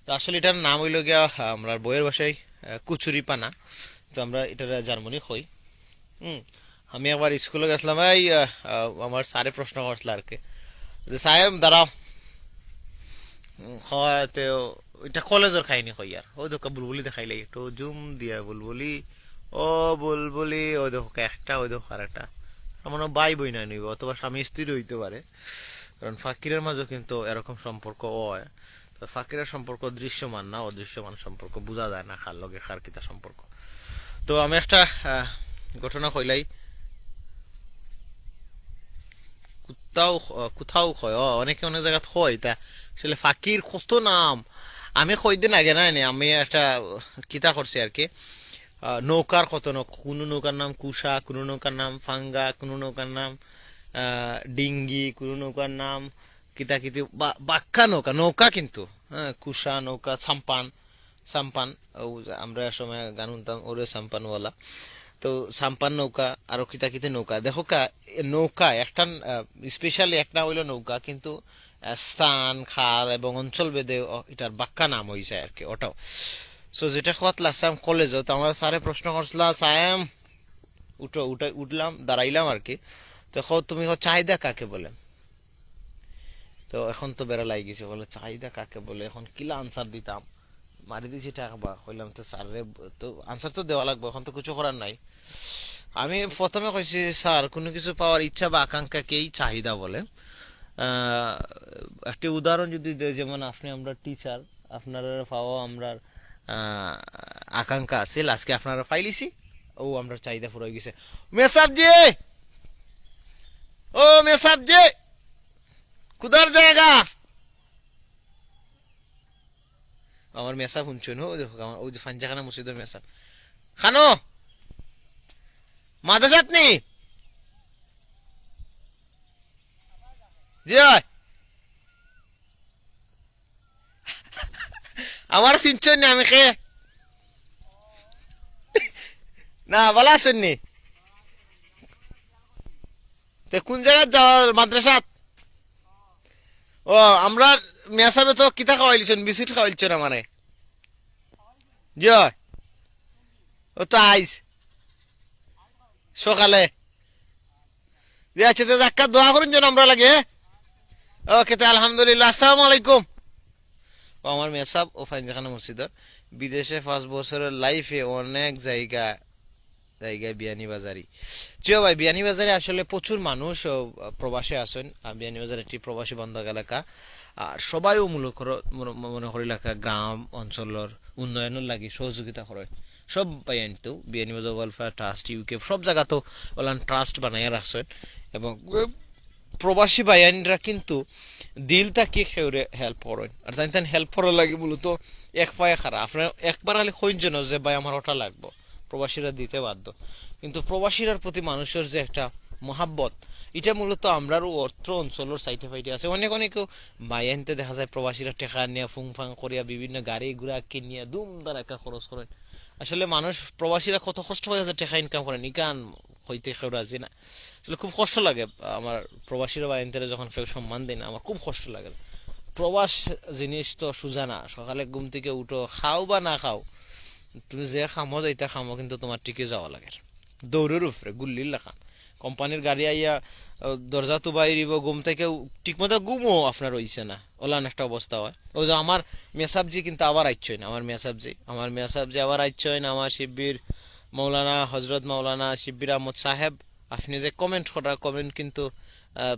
তো আসলে এটার নাম হইল গিয়া আমরা বইয়ের ভাষায় কুচুরি পানা, তো আমরা এটা জার্মানি কই। আমি একবার স্কুলে গেছিলাম, এই আমার স্যারে প্রশ্ন করছিল আর কি, যে সাহেব দাঁড়াও, হয় তো এটা কলেজের খাইনি কই, আর ওই দেখো বুলবুলি দেখাইলে একটু জুম দিয়া বুলবুলি, ও বুলবুলি, ওই দেখো একটা, ওই দেখো আর একটা, মনে বাই বই না নিব, অথবা স্বামী স্ত্রী হইতে পারে, কারণ ফাকিরের মাঝে কিন্তু এরকম সম্পর্ক হয়। তো ফাকিরের সম্পর্ক দৃশ্যমান না, অদৃশ্যমান সম্পর্ক, বোঝা যায় না খার লগে খার কিতা সম্পর্ক। তো আমি একটা ঘটনা কইলাই, কোথাও কোথাও কয়, অনেকে অনেক জায়গায় কয়, তা আসলে ফাকির কত নাম। আমি কয়দিন আগে না আমি একটা কিতা করছি আর কি, নৌকার কত কোনো নৌকার নাম কুষা, কোনো নৌকার নাম ফাঙ্গা, কোনো নৌকার নাম ডিঙ্গি, কোনো নৌকার নাম কিতা কিতি, বাক্কা নৌকা নৌকা কিন্তু, হ্যাঁ কুষা নৌকা, সাম্পান সাম্পান, আমরা সময় গান শুনতাম ওরে সাম্পানওয়ালা। তো সাম্পান নৌকা, আরো কিতা কিতে নৌকা, দেখো নৌকা একটা স্পেশালি একটা হইলো নৌকা, কিন্তু স্থান খাল এবং অঞ্চল ভেদে এটার বাক্কা নাম হয়েছে আর কি ওটাও। সো যেটা খোয়াত লাগছাম কলেজে, তো আমার স্যারে প্রশ্ন করছিল, সায়াম উঠলাম দাঁড়াইলাম আর কি, তো তুমি চাহিদা কাকে বলে। তো এখন তো বেড়া লাগি গেছে, বলে চাহিদা কাকে বলে, এখন কিলা আনসার দিতাম, মারি দিয়েছি টাকা বা কইলাম, তো স্যারে তো আনসার তো দেওয়া লাগবে, এখন তো কিছু করার নাই। আমি প্রথমে কইছি, স্যার কোনো কিছু পাওয়ার ইচ্ছা বা আকাঙ্ক্ষাকেই চাহিদা বলে। একটি উদাহরণ যদি দেয়, যেমন আপনি আমরা টিচার, আপনারা পাওয়া আমরা আকাঙ্ক্ষা আছে, আজকে আপনারা পাইলিছি, ও আমরা চাহিদা পুরো হয়ে গেছে। মেসাব জি, ও মেসাব যে কুদার জায়গা আমার মেসাব শুনছো নো দেখো আমার ওই যে ফাঞ্জাখানা মসজিদের মেসাব খানো মাদ্রাসাত নি জি আমার চিনছেন না আমি কে না বলা শুননি তে কোন জায়গায় যাওয়ার মাদ্রাসাত ও আমরা মেসাবে তো কিতা খাওয়াইলিছেন বিস্কিট খাওয়াইছেন আমারে জয় ও তো আইস সকালে যে আছে তো একটা দোয়া করুন যেন আমরা লাগে ওকে তো আলহামদুলিল্লাহ আসসালামু আলাইকুম ও আমার মেসাব ও ফাইনজাখানা মসজিদের বিদেশে 5 বছরের লাইফে অনেক জায়গায় বিয়ানীবাজারি জিও ভাই বিয়ানীবাজারে আসলে প্রচুর মানুষ প্রবাসী আছেন বিয়ানীবাজার একটি প্রবাসী বান্ধব এলাকা আর সবাইও মনে করি এলাকা গ্রাম অঞ্চলের উন্নয়নের লাগি সহযোগিতা করে সব বাইনতো বিয়ানীবাজার ওয়েলফেয়ার ট্রাস্ট ইউকে সব জায়গাতেও ওলান ট্রাস্ট বানাইয়া রাখছেন এবং প্রবাসী বাইনরা কিন্তু দিল তাকে সেউরে হেল্প করেন আর তাই হেল্প করার লাগে মূলত এক পায়ে খারাপ আপনার একবার খালি কইন যে ভাই আমার ওটা লাগবো প্রবাসীরা দিতে বাধ্য কিন্তু প্রবাসীরার প্রতি মানুষের যে একটা মহাব্বত এটা মূলত আমরারও অর্থ অঞ্চলের সাইটে ফাইটে আছে অনেক অনেকেও বাইনতে দেখা যায় প্রবাসীরা টেকা নিয়ে ফুংফাং করিয়া বিভিন্ন গাড়ি ঘোড়া কিনিয়া দুমদার একটা খরচ করেন আসলে মানুষ প্রবাসীরা কত কষ্ট হয়ে যাচ্ছে টেকা ইনকাম করেন ইকান হইতে কেউ রাজি না আসলে খুব কষ্ট লাগে আমার প্রবাসীরা বাইনতে যখন কেউ সম্মান দেয় না আমার খুব কষ্ট লাগে প্রবাস জিনিস তো সোজা না সকালে ঘুম থেকে উঠো খাও বা না খাও তুমি যে খামো যাইতা খামো কিন্তু তোমার টিকে যাওয়া লাগে দৌড়ের উপরে গুল্লির লেখা কোম্পানির গাড়ি আইয়া দরজা তো বাইরিব ঘুম থেকে ঠিকমতো ঘুমও আপনার হইছে না ওলান একটা অবস্থা হয় ওই যে আমার মেসাবজি কিন্তু আবার আইচ্ছই না আমার মেসাবজি আবার আইচ্ছই না আমার শিবির মৌলানা হজরত মৌলানা শিবির আহমদ সাহেব আপনি যে কমেন্ট করার কমেন্ট কিন্তু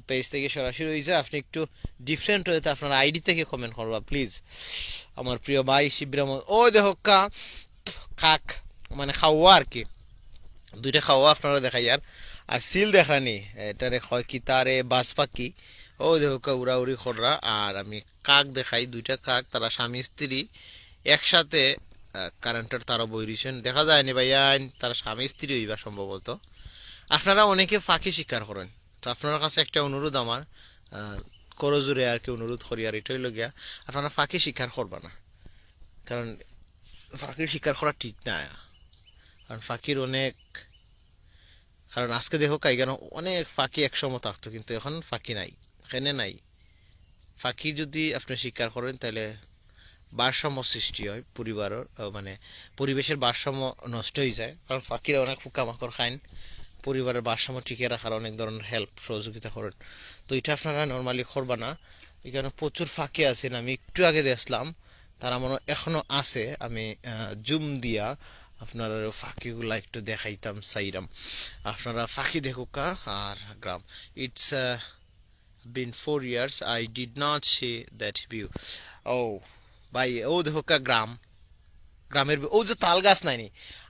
পেজ থেকে সরাসরি হয়েছে আপনি একটু ডিফারেন্ট হয়েছে আপনার আইডি থেকে কমেন্ট করবা প্লিজ আমার প্রিয় ভাই শিবির আহমদ ও দেখো কাক মানে খাওয়া আর কি দুইটা খাওয়া আপনারা দেখাই আর সিল দেখানি এটারে হয় কি তারে বাস পাখি ও দেখো উড়াউড়ি খররা আর আমি কাক দেখাই দুইটা কাক তারা স্বামী স্ত্রী একসাথে কারেন্টের তারা বইরিছেন দেখা যায়নি ভাইয়া তারা স্বামী স্ত্রী হইবা সম্ভবত আপনারা অনেকে ফাঁকি স্বীকার করেন তো আপনার কাছে একটা অনুরোধ আমার করজোরে আর কি অনুরোধ করি আর এটাই লগিয়া আপনারা ফাঁকি স্বীকার করবা না কারণ ফাঁকির স্বীকার করা ঠিক না কারণ ফাঁকির অনেক কারণ আজকে দেখো কেন অনেক ফাঁকি একসময় থাকতো কিন্তু এখন ফাঁকি নাই এখানে নাই ফাঁকি যদি আপনি স্বীকার করেন তাহলে ভারসাম্য সৃষ্টি হয় পরিবারের মানে পরিবেশের ভারসাম্য নষ্ট হয়ে যায় কারণ ফাঁকিরা অনেক পোকামাকড় খাইন পরিবারের ভারসাম্য টিকে রাখার অনেক ধরনের হেল্প সহযোগিতা করেন তো এটা আপনারা নর্মালি করবা না এখানে প্রচুর ফাঁকি আছেন আমি একটু আগে দেখলাম তারা মনে এখনো আছে আমি জুম দিয়া আপনারা ফাঁকিগুলা একটু দেখাইতাম চাইরাম আপনারা ফাঁকি দেখুকা আর গ্রাম it's been 4 years I did not see that view ও ভাই ও দেখুকা গ্রামের ও যে তাল গাছ নাইনি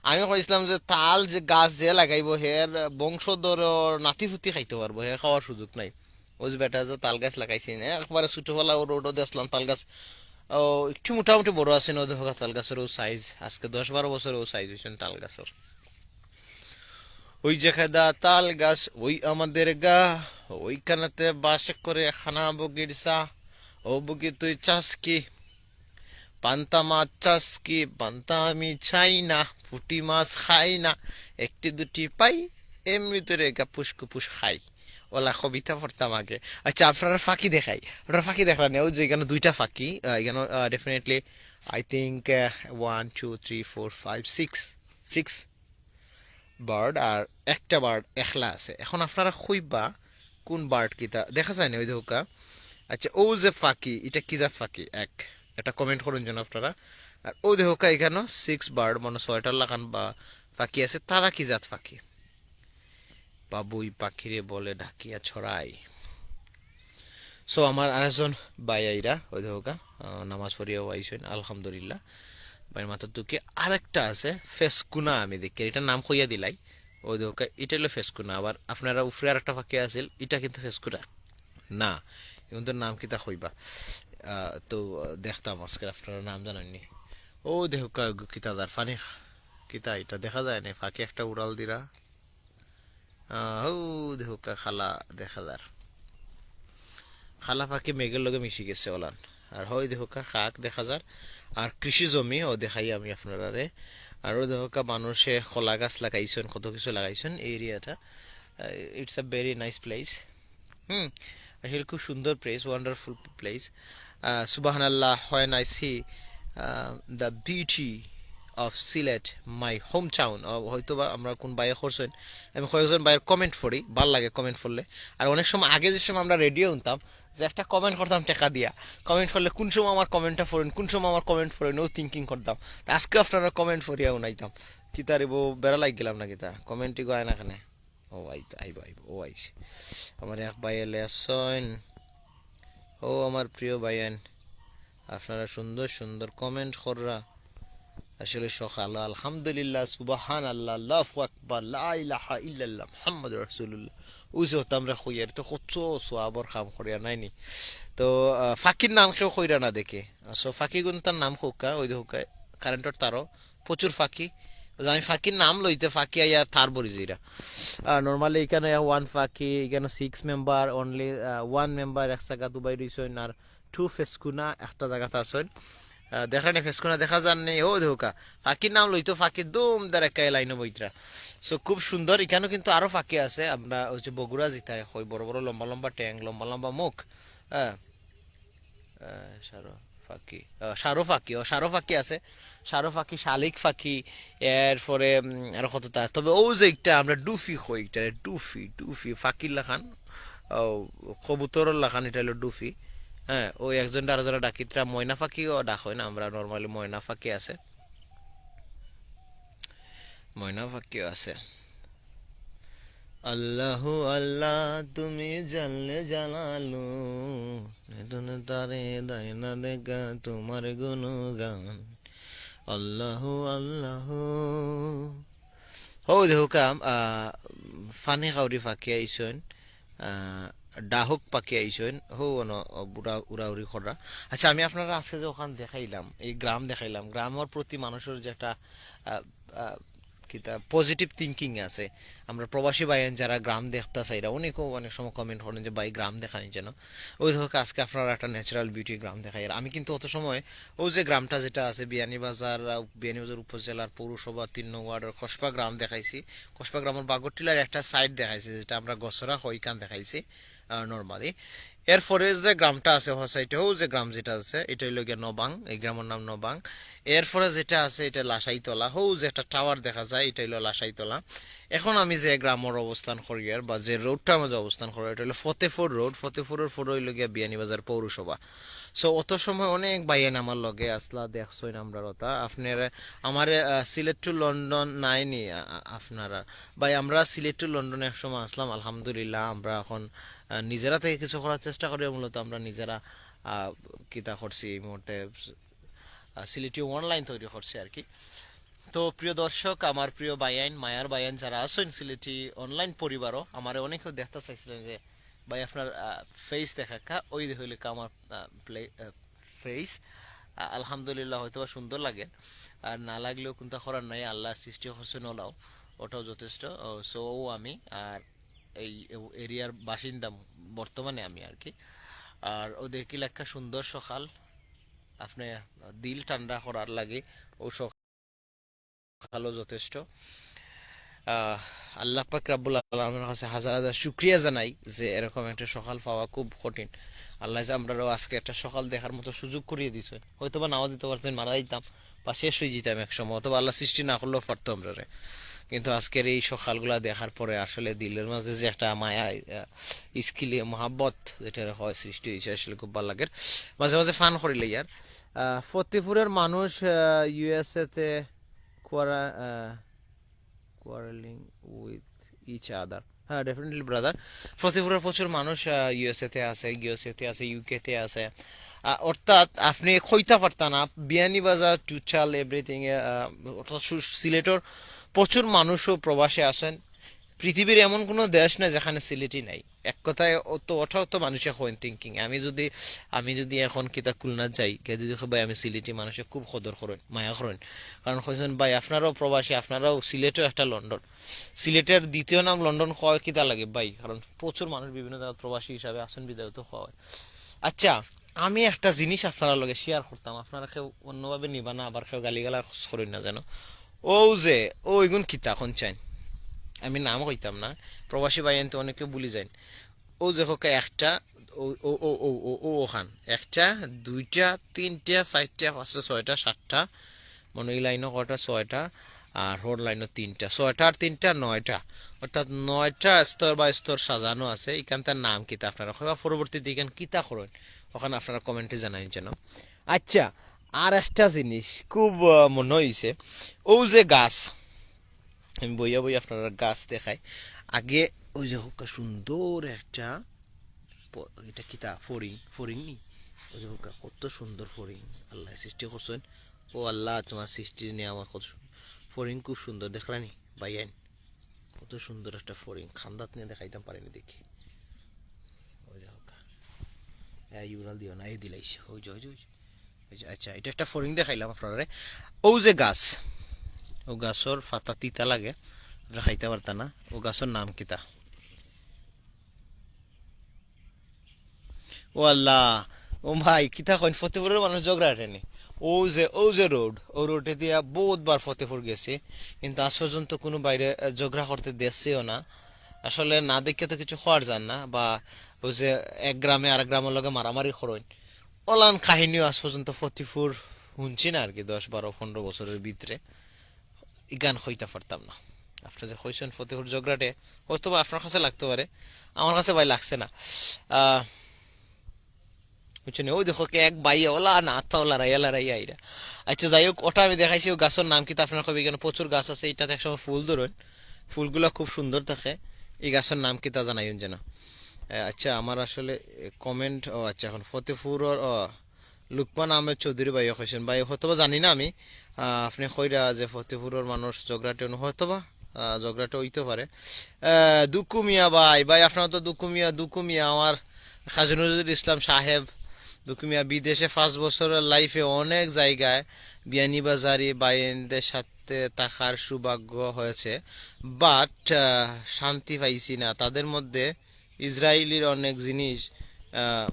আমি কইছিলাম যে তাল যে গাছ যে লাগাইবো হের বংশধর নাতিপুতি খাইতে পারবো হে খাওয়ার সুযোগ নাই ও যে বেটা যে তাল গাছ লাগাইছি একবারে ছোটবেলা ও রোডও দেখলাম তাল গাছ ও একটু মোটামুটি বড় আছে না দেখো তাল গাছের ও সাইজ আজকে 10-12 বছর ও সাইজ হয়েছেন তাল গাছের ওই যে খেদা তাল গাছ ওই আমাদের গা ওইখানেতে বাস করে খানা বগির চা ও বগি তুই চাস কি পান্তা মাছ চাস কি পান্তা আমি চাই না পুঁটি মাছ খাই না একটি দুটি পাই এমনিতে রেগা পুষ্কুপুষ খাই ওলা কবিতা পড়তাম আগে আচ্ছা আপনারা ফাঁকি দেখাই ওটা ফাঁকি দেখা নেই যে এখানে দুইটা ফাঁকি এখানে ডেফিনেটলি আই থিঙ্ক 1 2 3 4 5 6 বার্ড আর একটা বার্ড একলা আছে এখন আপনারা কইবা কোন বার্ড কিতা দেখা যায় না ওই দেখা আচ্ছা ও যে ফাঁকি এটা কি জাত ফাঁকি এটা কমেন্ট করুন যেন আপনারা আর ও দেখা এখানে 6 বার্ড মানে 6টা লাগান বা ফাঁকি আছে তারা কি জাত ফাঁকি বাবুই পাখিরে বলে ঢাকিয়া ছড়াই সো আমার আরেকজন ভাই আইরা ওই দেখা নামাজ পড়িয়াও আইছেন আলহামদুলিল্লাহ ভাইয়ের মাথার দুঃখে আরেকটা আছে ফেসকুনা আমি দেখি এটার নাম কইয়া দিলাই ওই দেখো এটা হলো ফেসকুনা। আবার আপনারা উপরে আর একটা ফাঁকি আছিল, এটা কিন্তু ফেসকুনা না, কিন্তু নাম কিতা কইবা। তো দেখতাম আজকে আপনারা নাম জানেননি। ও দেখো কিতা দার ফানি কিতা এটা দেখা যায় না, ফাঁকি একটা উড়াল দিরা। ও দেখো খালা দেখা যার, খালা ফাঁকি মেঘের লগে মিশি গেছে ওলান। আর হয় দেখো খাক দেখা যার। আর কৃষি জমি ও দেখাই আমি আপনারা রে। আরও দেখো মানুষে কলা গাছ লাগাইছেন, কত কিছু লাগাইছেন এই এরিয়াটা। It's a very nice place. হুম, আসলে খুব সুন্দর প্লেস, ওয়ান্ডারফুল প্লেস। সুবহানাল্লাহ, when I see the beauty of Sylhet, my hometown, হয়তো বা আমরা কোন বাইরে করছেন, আমি কয়েকজন বাইরের কমেন্ট পড়ি, ভাল লাগে কমেন্ট পড়লে। আর অনেক সময় আগে যে সময় আমরা রেডিও শুনতাম, যে একটা কমেন্ট করতাম টাকা দিয়া, কমেন্ট করলে কোন সময় আমার কমেন্টটা পড়েন, কোন সময় আমার কমেন্ট পড়েন, ও থিঙ্কিং করতাম। তা আজকে আপনারা কমেন্ট পড়িয়া উনাইতাম কিতা রে, বেড়া লাগ গেলাম না কিতা কমেন্টই গায় না কেনে। ও আইব আইব ও আইছে আমার এক ভাই এলে আসছেন। ও আমার প্রিয় ভাইয়ান, আপনারা সুন্দর সুন্দর কমেন্ট কররা, আসলে সকাল আলহামদুলিল্লাহ, সুবহান আল্লাহ, আল্লাহু আকবার, লা ইলাহা ইল্লাল্লাহ, মুহাম্মাদুর রাসূলুল্লাহ। ওই যে আমরা কইয়ার তো কত সওয়াবর কাম করিয়া নাইনি। তো ফাকির নাম কেউ কইরা না দেখে, সো ফাঁকি গুণ তার নাম হোকা, ওই হোকা কারেন্টর তারও প্রচুর ফাঁকি। আমি ফাঁকির নাম লইতে ফাঁকি আইয়া থার বলি যেটা নর্মালি এখানে ওয়ান ফাঁকি, এখানে 6 মেম্বার অনলি, 1 মেম্বার এক জায়গা দুবাই রইছেন, আর 2 ফেসকুনা একটা জায়গাতে আছেন। দেখা নেই ফেসকুনা দেখা যান নেই। ও দেখোকা ফাঁকির নাম লইতো ফাঁকির দুম দ্বার একা লাইন বইতরা। সো খুব সুন্দর। এখানেও কিন্তু আরো ফাঁকি আছে, আমরা হচ্ছে বগুড়া যেটা হয়, বড় বড় লম্বা লম্বা ট্যাং, লম্বা লম্বা মুখ। হ্যাঁ, ফাঁকি, সারো ফাঁকি আছে, সারো ফাঁকি, শালিক ফাঁকি, এরপরে আর কতটা। তবে ও যে একটা আমরা ডুফি কই, এটা ডুফি ডুফি ফাঁকির লাখান, কবুতরের লাখান, এটা হলো ডুফি। হ্যাঁ, ওই একজন আরো যারা ডাকিতরা ময়না ফাঁকিও ডাক হয় না, আমরা নর্মালি ময়না ফাঁকি আছে, ময়না ফাঁকিও আছে। আল্লাহ আল্লাহ তুমি জানলে জানালো, তারে দায় না দেখা তোমার গুণগান। আল্লাহ আল্লাহ। হো দেখো কাম ফানি কাউরি ফাঁকি আইসন, ডাহুক পাখি আইসন, হো বুড়া উড়াউড়ি খরা। আচ্ছা, আমি আপনারা আজকে যে ওখান দেখাইলাম, এই গ্রাম দেখাইলাম, গ্রামের প্রতি মানুষের যে একটা কিতা পজিটিভ থিঙ্কিং আছে। আমরা প্রবাসী ভাইয়েন যারা গ্রাম দেখতে চাইরা অনেকেও অনেক সময় কমেন্ট করেন যে ভাই গ্রাম দেখানি যেন। ওই ধরো আজকে আপনারা একটা ন্যাচারাল বিউটি গ্রাম দেখাই। আর আমি কিন্তু অত সময় ওই যে গ্রামটা যেটা আছে বিয়ানীবাজার উপজেলার পৌরসভা 3 নং ওয়ার্ডের কসবা গ্রাম দেখাইছি। কসবা গ্রামের বাগরটিলার একটা সাইড দেখাইছি, যেটা আমরা গসরা হইকান দেখাইছি নর্মালি। এরপরে যে গ্রামটা আছে হসাইটেও যে গ্রাম যেটা আছে, এটা হইল গিয়া নবাং, এই গ্রামের নাম নবাং। এরপরে যেটা আছে এটা লাসাইতলা, হৌ যে একটা টাওয়ার দেখা যায়, এটা হইলো লাসাইতলা। এখন আমি যে গ্রামের অবস্থান করি আর বা যে রোডটার মাঝে অবস্থান করি, এটা হলো ফতেপুর রোড। ফতেপুরের পরে হইল গিয়া বিয়ানীবাজার পৌরসভা। সো অত সময় অনেক বাইয়েন আমার লগে আসলা, দেখছইন আমরা কথা আপনার আমার সিলেট টু লন্ডন নাইনি আপনারা ভাই। আমরা সিলেট টু লন্ডনে এক সময় আসলাম, আলহামদুলিল্লাহ আমরা এখন নিজেরা থেকে কিছু করার চেষ্টা করি। মূলত আমরা নিজেরা কিতা করছি এই মুহূর্তে, সিলেটি অনলাইন তৈরি করছে আর কি। তো প্রিয় দর্শক, আমার প্রিয় বাইয়াইন, মায়ার বাইয়ান যারা আছেন সিলেটি অনলাইন পরিবারও, আমার অনেকেও দেখতে চাইছিলেন যে ভাই আপনার ফেস দেখা, ওই হইলে আমার ফেস। আলহামদুলিল্লাহ হয়তো সুন্দর লাগে, আর না লাগলেও কোনটা করার নাই, আল্লাহর সৃষ্টি হচ্ছে নলাও, ওটাও যথেষ্ট। সো আমি আর এই এরিয়ার বাসিন্দা বর্তমানে আমি আর কি। আর ও দেখি লেখা সুন্দর সকাল, আপনি দিল ঠান্ডা করার লাগে ও সকালও যথেষ্ট। আল্লাহ পাক রাব্বুল আলামিনের কাছে হাজার হাজার শুকরিয়া জানাই যে এরকম একটা সকাল পাওয়া খুব কঠিন। আল্লাহ যে আমরাও আজকে একটা সকাল দেখার মতো সুযোগ করিয়ে দিছে, হয়তো বা নাও দিতে পারতেন, মারা দিতাম বা শেষ হয়ে যেতাম এক সময়, অথবা আল্লাহ সৃষ্টি না করলেও পারতো আমরা। কিন্তু আজকের এই সকালগুলা দেখার পরে আসলে দিলের মাঝে যে একটা মায়া, স্কিলে মহাব্বত যেটা হয় সৃষ্টি হয়েছে, আসলে খুব ভালো লাগে। মাঝে মাঝে ফান করিলে ইয়ার। ফতেপুরের মানুষ ইউএসএতে কোয়ারেলিং উইথ ইচ আদার। হ্যাঁ, ডেফিনেটলি ব্রাদার। ফতেপুরের প্রচুর মানুষ ইউএসএতে আছে, ইউকেতে আছে। অর্থাৎ আপনি কইতা পারতা না বিয়ানীবাজার টুচাল এভরিথিং, অর্থাৎ সিলেটর প্রচুর মানুষও প্রবাসে আসেন। পৃথিবীর এমন কোনো দেশ না যেখানে সিলেটি নাই। এক কথায় ওঠাও তো মানুষের হয় থিঙ্কিং। আমি যদি এখন কিতা খুলনা যাই কে যদি ভাই আমি সিলেটি মানুষে খুব কদর করেন মায়া করেন, কারণ কইছেন ভাই আপনারাও প্রবাসী, আপনারাও সিলেটও একটা লন্ডন, সিলেটের দ্বিতীয় নাম লন্ডন হওয়া কিতা লাগে ভাই, কারণ প্রচুর মানুষ বিভিন্ন জায়গায় প্রবাসী হিসাবে আসন বিদায় তো হওয়া হয়। আচ্ছা, আমি একটা জিনিস আপনারা লগে শেয়ার করতাম, আপনারা কেউ অন্যভাবে নিবা না, আবার কেউ গালিগালা করেন না যেন। ও যে ও এগুন কিতা এখন চাইন, আমি নাম কইতাম না, প্রবাসী ভাই তো অনেকে ভুলি যান। ও যে হোক একটা ও ও ও ও ও ও ওখান একটা দুইটা তিনটা চারটা পাঁচটা ছয়টা সাতটা, মনে এই লাইনও কটা ছয়টা, আর হোর লাইনও তিনটা, ছয়টা আর তিনটা নয়টা, অর্থাৎ নয়টা স্তর বা স্তর সাজানো আছে। এখানটার নাম কিতা আপনারা পরবর্তীতে এখান কিতা করেন ওখানে আপনারা কমেন্টে জানাই যেন। আচ্ছা, আর একটা জিনিস খুব মনে হয়েছে, ও যে গাছ, আমি বইয়া বই আপনারা গাছ দেখাই আগে, ওই যে হোক সুন্দর একটা এটা কিতা ফরিং ফরিং নি, ওই যে হোক কত সুন্দর ফরিং আল্লাহ সৃষ্টি করছেন। ও আল্লাহ তোমার সৃষ্টি নিয়ে আমার কত ফরিং খুব সুন্দর দেখলানি বাইয়ান, কত সুন্দর একটা ফরিং খান্দাত নিয়ে দেখাইতাম পারিনি দেখি। ওই যে হোক ইউরাল দিও না এই দিলাইছে, ওই যে ওই যে আচ্ছা এটা একটা ফরিং দেখাইলাম আপনারা। ও যে গাছ, ও গাছর ফাতা তিতা লাগে, খাইতে পারতা না, ও গাছের নাম কিতা? ও আল্লাহ, ও ভাই কিতা কইন, ফতেপুরের মানুষ ঝগড়া আটেনি। ও যে রোড, ও রোডে দিয়া বহুতবার ফতেপুর গেছে, কিন্তু আজ পর্যন্ত কোনো বাইরে ঝগড়া করতে দেখছেও না। আসলে না দেখে তো কিছু হওয়ার যান না, বা ওই যে এক গ্রামে আরেক গ্রামের লগে মারামারি করেন, অলান কাহিনীও আজ পর্যন্ত ফতেপুর শুনছি না আর কি, 10 12 15 বছরের ভিতরে ই গান হইতে পারতাম না। আপনি যে কইছেন ফতেপুর ঝগড়াটে, হয়তো বা আপনার কাছে লাগতে পারে, আমার কাছে ভাই লাগছে না। বুঝছেন, ওই দেখো কে এক বাইয়া ওলা না আত্মা ওলা রাইয়া রাইয়া আইরা। আচ্ছা যাই হোক, ওটা আমি দেখাইছি, ও গাছের নাম কি আপনার কবি, কেন প্রচুর গাছ আছে, এটাতে একসময় ফুল ধরেন, ফুলগুলো খুব সুন্দর থাকে, এই গাছের নাম কি তা জানাইন যেন। আচ্ছা আমার আসলে কমেন্ট, ও আচ্ছা এখন ফতেপুর লুকমান আহমেদ চৌধুরী ভাই কইছেন, ভাই হয়তো বা জানি না আমি, আপনি কইরা যে ফতেপুরের মানুষ ঝগড়াটে হয়তো বা ঝগড়াটা হইতে পারে। দুকু মিয়া ভাই, ভাই আপনার তো দুকু মিয়া আমার কাজী নজরুল ইসলাম সাহেব দুকু মিয়া বিদেশে 5 বছরের লাইফে অনেক জায়গায় বিয়ানীবাজারি বাইনদের সাথে থাকার সৌভাগ্য হয়েছে, বাট শান্তি পাইছি না। তাদের মধ্যে ইসরায়েলির অনেক জিনিস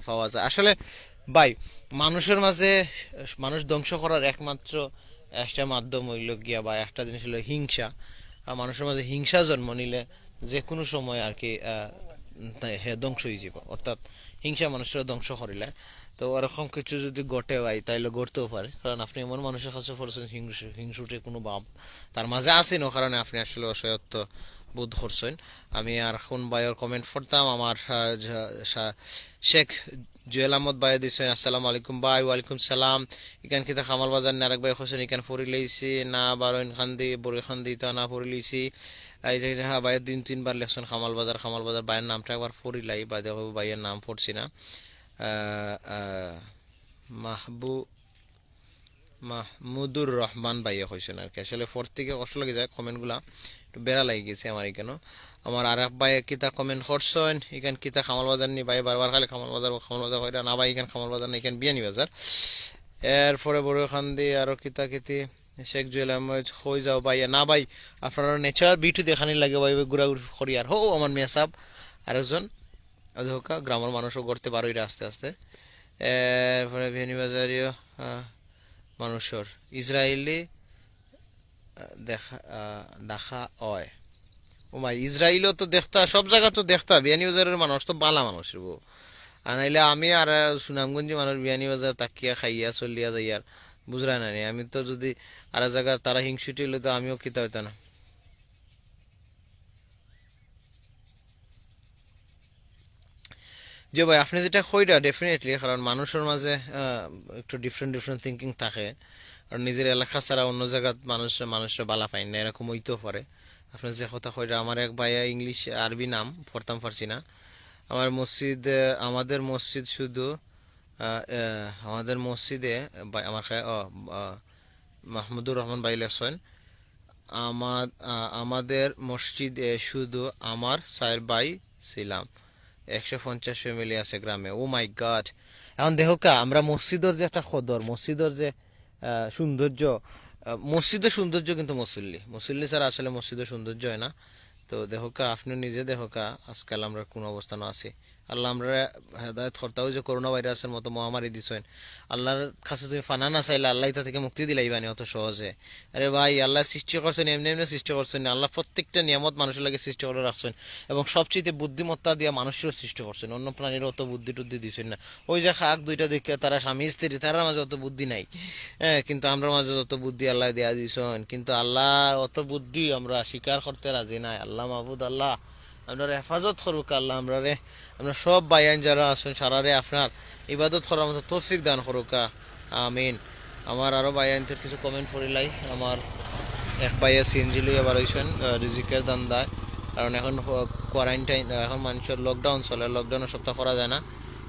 পাওয়া যায়। আসলে ভাই, মানুষের মাঝে মানুষ ধ্বংস করার একমাত্র একটা মাধ্যম হইল গিয়া, বা একটা জিনিস হলো হিংসা। মানুষের মাঝে হিংসা জন্ম নিলে যে কোনো সময় আর কি ধ্বংস হয়ে যাব, অর্থাৎ হিংসা মানুষের ধ্বংস করিলে। তো ওরকম কিছু যদি ঘটে ভাই, তাইলে ঘটতেও পারে, কারণ আপনি এমন মানুষের কাছে পড়ছেন হিংসুটে কোনো ভাব তার মাঝে আসেন, ও কারণে আপনি আসলে অসহায়ত্ব বোধ করছেন। আমি আর কোন ভাইয়ের কমেন্ট পড়তাম, আমার শেখ জুয়েল আহমদ ভাই দিচ্ছেন, আসসালামু আলাইকুম ভাই। ওয়ালাইকুম সালাম। এখান কিতা খামাল বাজার নারাক ভাই হোসেন, এখান পড়ি লইছি না বারোইন খান্দি বড়ি খান্দি তা না পড়ি লইছি। এই যে হ্যাঁ ভাইয়ের 2 3 বার লেখছেন খামাল বাজার ভাইয়ের নামটা একবার পড়িলাই, বা দেখো ভাইয়ের নাম পড়ছি না। মাহবু মাহমুদুর রহমান ভাইয়া হয়েছেন আর কি, আসলে ফোর থেকে কষ্ট লাগে যায়, কমেন্টগুলা একটু বেড়া লাগে গেছে আমার এখানে। আমার আর এক ভাই কিতা কমেন্ট করছেন, এখান কিতা খামাল বাজার নি ভাই, বারবার খালি খামাল বাজার কইরা না ভাই, এখান খামাল বাজার না, এখান বিয়ানি বাজার। এরপরে বড় খান দিয়ে আরো কিতা কিতি শেখ জুয়েল আহমেদ হয়ে যাও ভাইয়া, না ভাই আপনারা ন্যাচারাল বিউটি দেখানি লাগে ভাই, ঘুরাঘুরি করি। আর হো আমার মেয়া সাহেব আরেকজন অধোকা গ্রামের মানুষও করতে পারো এটা আস্তে আস্তে। এরপরে বিয়ানীবাজারীয় মানুষের ইসরায়েলি দেখা দেখা হয়। ও ভাই ইসরায়েলও তো দেখতা, সব জায়গা তো দেখতা, বিয়ানীবাজারের মানুষ তো বালা মানুষের বউ। আর নাইলে আমি আর সুনামগঞ্জি মানুষ বিয়ানীবাজার তাকিয়া খাইয়া চলিয়া যাই আর বুঝরা না, আমি তো যদি আর জায়গায় তারা হিংসুটি হইলে তো আমিও কিতা হইতা না। যে ভাই আপনি যেটা কইরা ডেফিনেটলি, কারণ মানুষের মাঝে একটু ডিফারেন্ট ডিফারেন্ট থিঙ্কিং থাকে, আর নিজের এলাকা ছাড়া অন্য জায়গার মানুষরা বালা পায় না, এরকম হইতেও পারে। আপনি যে কথা কইরা, আমার এক ভাইয়া ইংলিশ আরবি নাম পড়তাম পারছি না। আমার মসজিদ আমাদের মসজিদ শুধু আমাদের মসজিদে আমার মাহমুদুর রহমান ভাই লেখছেন, আমাদের মসজিদে শুধু আমার 4 ভাই ছিলাম, 150 ফ্যামিলি আছে গ্রামে। ও মাই গড! এখন দেখো কা আমরা মসজিদের যে একটা কদর, মসজিদের যে সৌন্দর্য, মসজিদের সৌন্দর্য কিন্তু মুসল্লি মুসল্লি ছাড়া আসলে মসজিদের সৌন্দর্য হয় না। তো দেখো কা আপনি নিজে দেখো কা আজকাল আমরা কোন অবস্থানে আছি। আল্লাহ আমরা হেদায়ত কর্তাও যে করোনা ভাইরাসের মতো মহামারী দিছেন, আল্লাহর কাছে তুমি ফানা না চাইলে আল্লাহ তা থেকে মুক্তি দিলাইবানি অত সহজে। আরে ভাই, আল্লাহ সৃষ্টি করছেন এমনি এমনি সৃষ্টি করছেন না, আল্লাহ প্রত্যেকটা নিয়ামত মানুষের লাগে সৃষ্টি করে রাখছেন এবং সবচেয়ে বুদ্ধিমত্তা দিয়া মানুষেরও সৃষ্টি করছেন, অন্য প্রাণীর অত বুদ্ধি টুদ্ধি দিচ্ছেন না। ওই যে খাক দুইটা দেখে তারা স্বামী স্ত্রী, তার মাঝে অত বুদ্ধি নাই। হ্যাঁ, কিন্তু আমরা মাঝে অত বুদ্ধি আল্লাহ দেয়া দিয়েছেন, কিন্তু আল্লাহ অত বুদ্ধি আমরা স্বীকার করতে রাজি নাই। আল্লাহ মাহবুদ, আল্লাহ আমরা হেফাজত করুক। আল্লাহ আমরা সব বাইয়ান যারা আছেন সারারে আপনার ইবাদত করার মতো তৌফিক দান করুক, আমিন। আমার আরো বাইয়ানদের কিছু কমেন্ট পড়িলাই। আমার এক ভাইয়া সিএনজি লই আবার হইছেন রিজিকের দান্দায়, কারণ এখন কোয়ারেন্টাইন, এখন মানুষের লকডাউন চলে, লকডাউনের সপ্তাহ করা যায় না।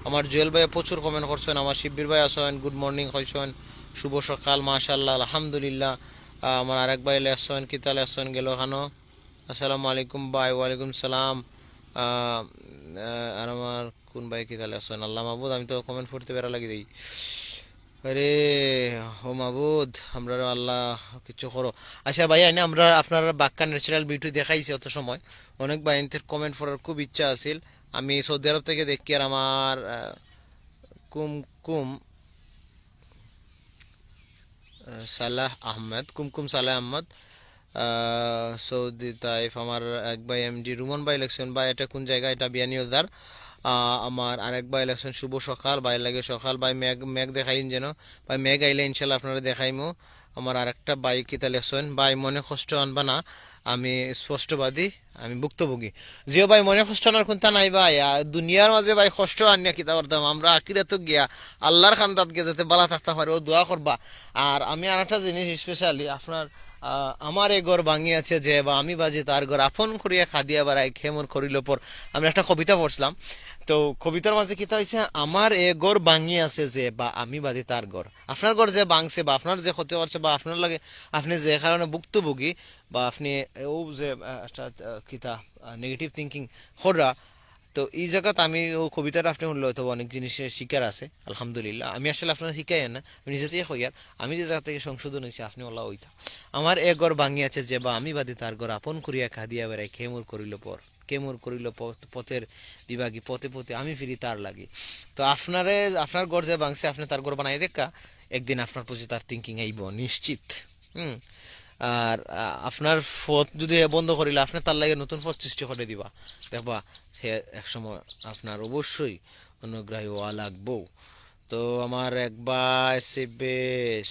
আমার জুয়েল ভাইয়া প্রচুর কমেন্ট করছেন, আমার শিব্বির ভাই আসেন গুড মর্নিং হইছেন, শুভ সকাল মাশাআল্লাহ আলহামদুলিল্লাহ। আমার আরেক ভাই লেসন কিতালে আসেন গেল খানো, আসসালামু আলাইকুম ভাই। ওয়ালাইকুম সালাম। আর আমার কোন ভাই কিতালে আসেন, আল্লাহ মাহবুদ আমি তো কমেন্ট পড়তে বেড়া লাগি দিই। আরে ও মাহবুদ, আমরা আল্লাহ কিছু করো। আচ্ছা ভাই, আইনা আমরা আপনার বাক্কা ন্যাচারাল বিউটি দেখাইছি অত সময়, অনেক ভাইদের কমেন্ট পড়ার খুব ইচ্ছা আছিল। আমি সৌদি আরব থেকে দেখি আর আমার কুমকুম কুমকুম সালাহ আহমদ সৌদি তাইফ, আমার এক ভাই এমডি রুমন ভাই ইলেকশন ভাই, এটা কোন জায়গা, এটা বিয়ানীবাজার। আমার আরেক ভাই ইলেকশন শুভ সকাল ভাই লাগে সকাল ভাই, মেঘ মেঘ দেখাইন যেন ভাই, মেঘ আইলে ইনশাল্লাহ আপনারা দেখাইমু। আমার আরেকটা ভাই কিতা লেখছেন, ভাই মনে কষ্ট আনবা না, আমি স্পষ্টবাদী, আমি ভুক্তভোগী। যে ভাই মনে কষ্ট আনার কোনটা নাই ভাই, দুনিয়ার মাঝে ভাই কষ্ট আনিয়া কিতা করতাম আমরা আকিরাত গিয়া আল্লাহর খান্দাত গিয়ে যাতে বালা থাকতে পারে ও দোয়া করবা। আর আমি আর একটা জিনিস স্পেশালি আপনার আমার এ ঘর ভাঙি আছে যে, বা আমি বাজে তার ঘর আপন করিয়া খাদিয়া বাড়াই খেমন করিল পর, আমি একটা কবিতা পড়ছিলাম। তো কবিতার মাঝে কিতা হয়েছে, আমার এ ঘর ভাঙি আছে যে, বা আমি বাদে তার ঘর। আপনার ঘর যে ভাঙছে বা আপনার যে ক্ষতি করছে বা আপনার লাগে আপনি যে কারণে ভুক্তভোগী, বা আপনি ও যে একটা কিতা নেগেটিভ থিঙ্কিং করা, তো এই জায়গাতে আমি ও কবিতাটা আপনি শুনলে হয়তো অনেক জিনিসের শিকার আছে। আলহামদুলিল্লাহ, আমি আসলে আপনার শিখাই না, আমি নিজে থেকে হইয়ার, আমি যে জায়গা থেকে সংশোধন হয়েছি আপনি ওলা হইতা। আমার এক ঘর ভাঙি আছে যে, বা আমি বাদে তার ঘর আপন করিয়া খাদিয়া বেড়াই খেমুর করিল পর, কেমুর করিল পথের বিভাগী, পথে পথে আমি ফিরি তার লাগি। তো আপনার ঘর যে ভাঙছে আপনি তার ঘর বানাই দেখা, একদিন আপনার প্রতি তার থিঙ্কিং আইব নিশ্চিত। হুম। আর আপনার পথ যদি বন্ধ করিলে আপনি তার লাগে নতুন পথ সৃষ্টি করে দিবা, দেখবা সে একসময় আপনার অবশ্যই অনুগ্রাহী হওয়া লাগবো। তো আমার এক ভাই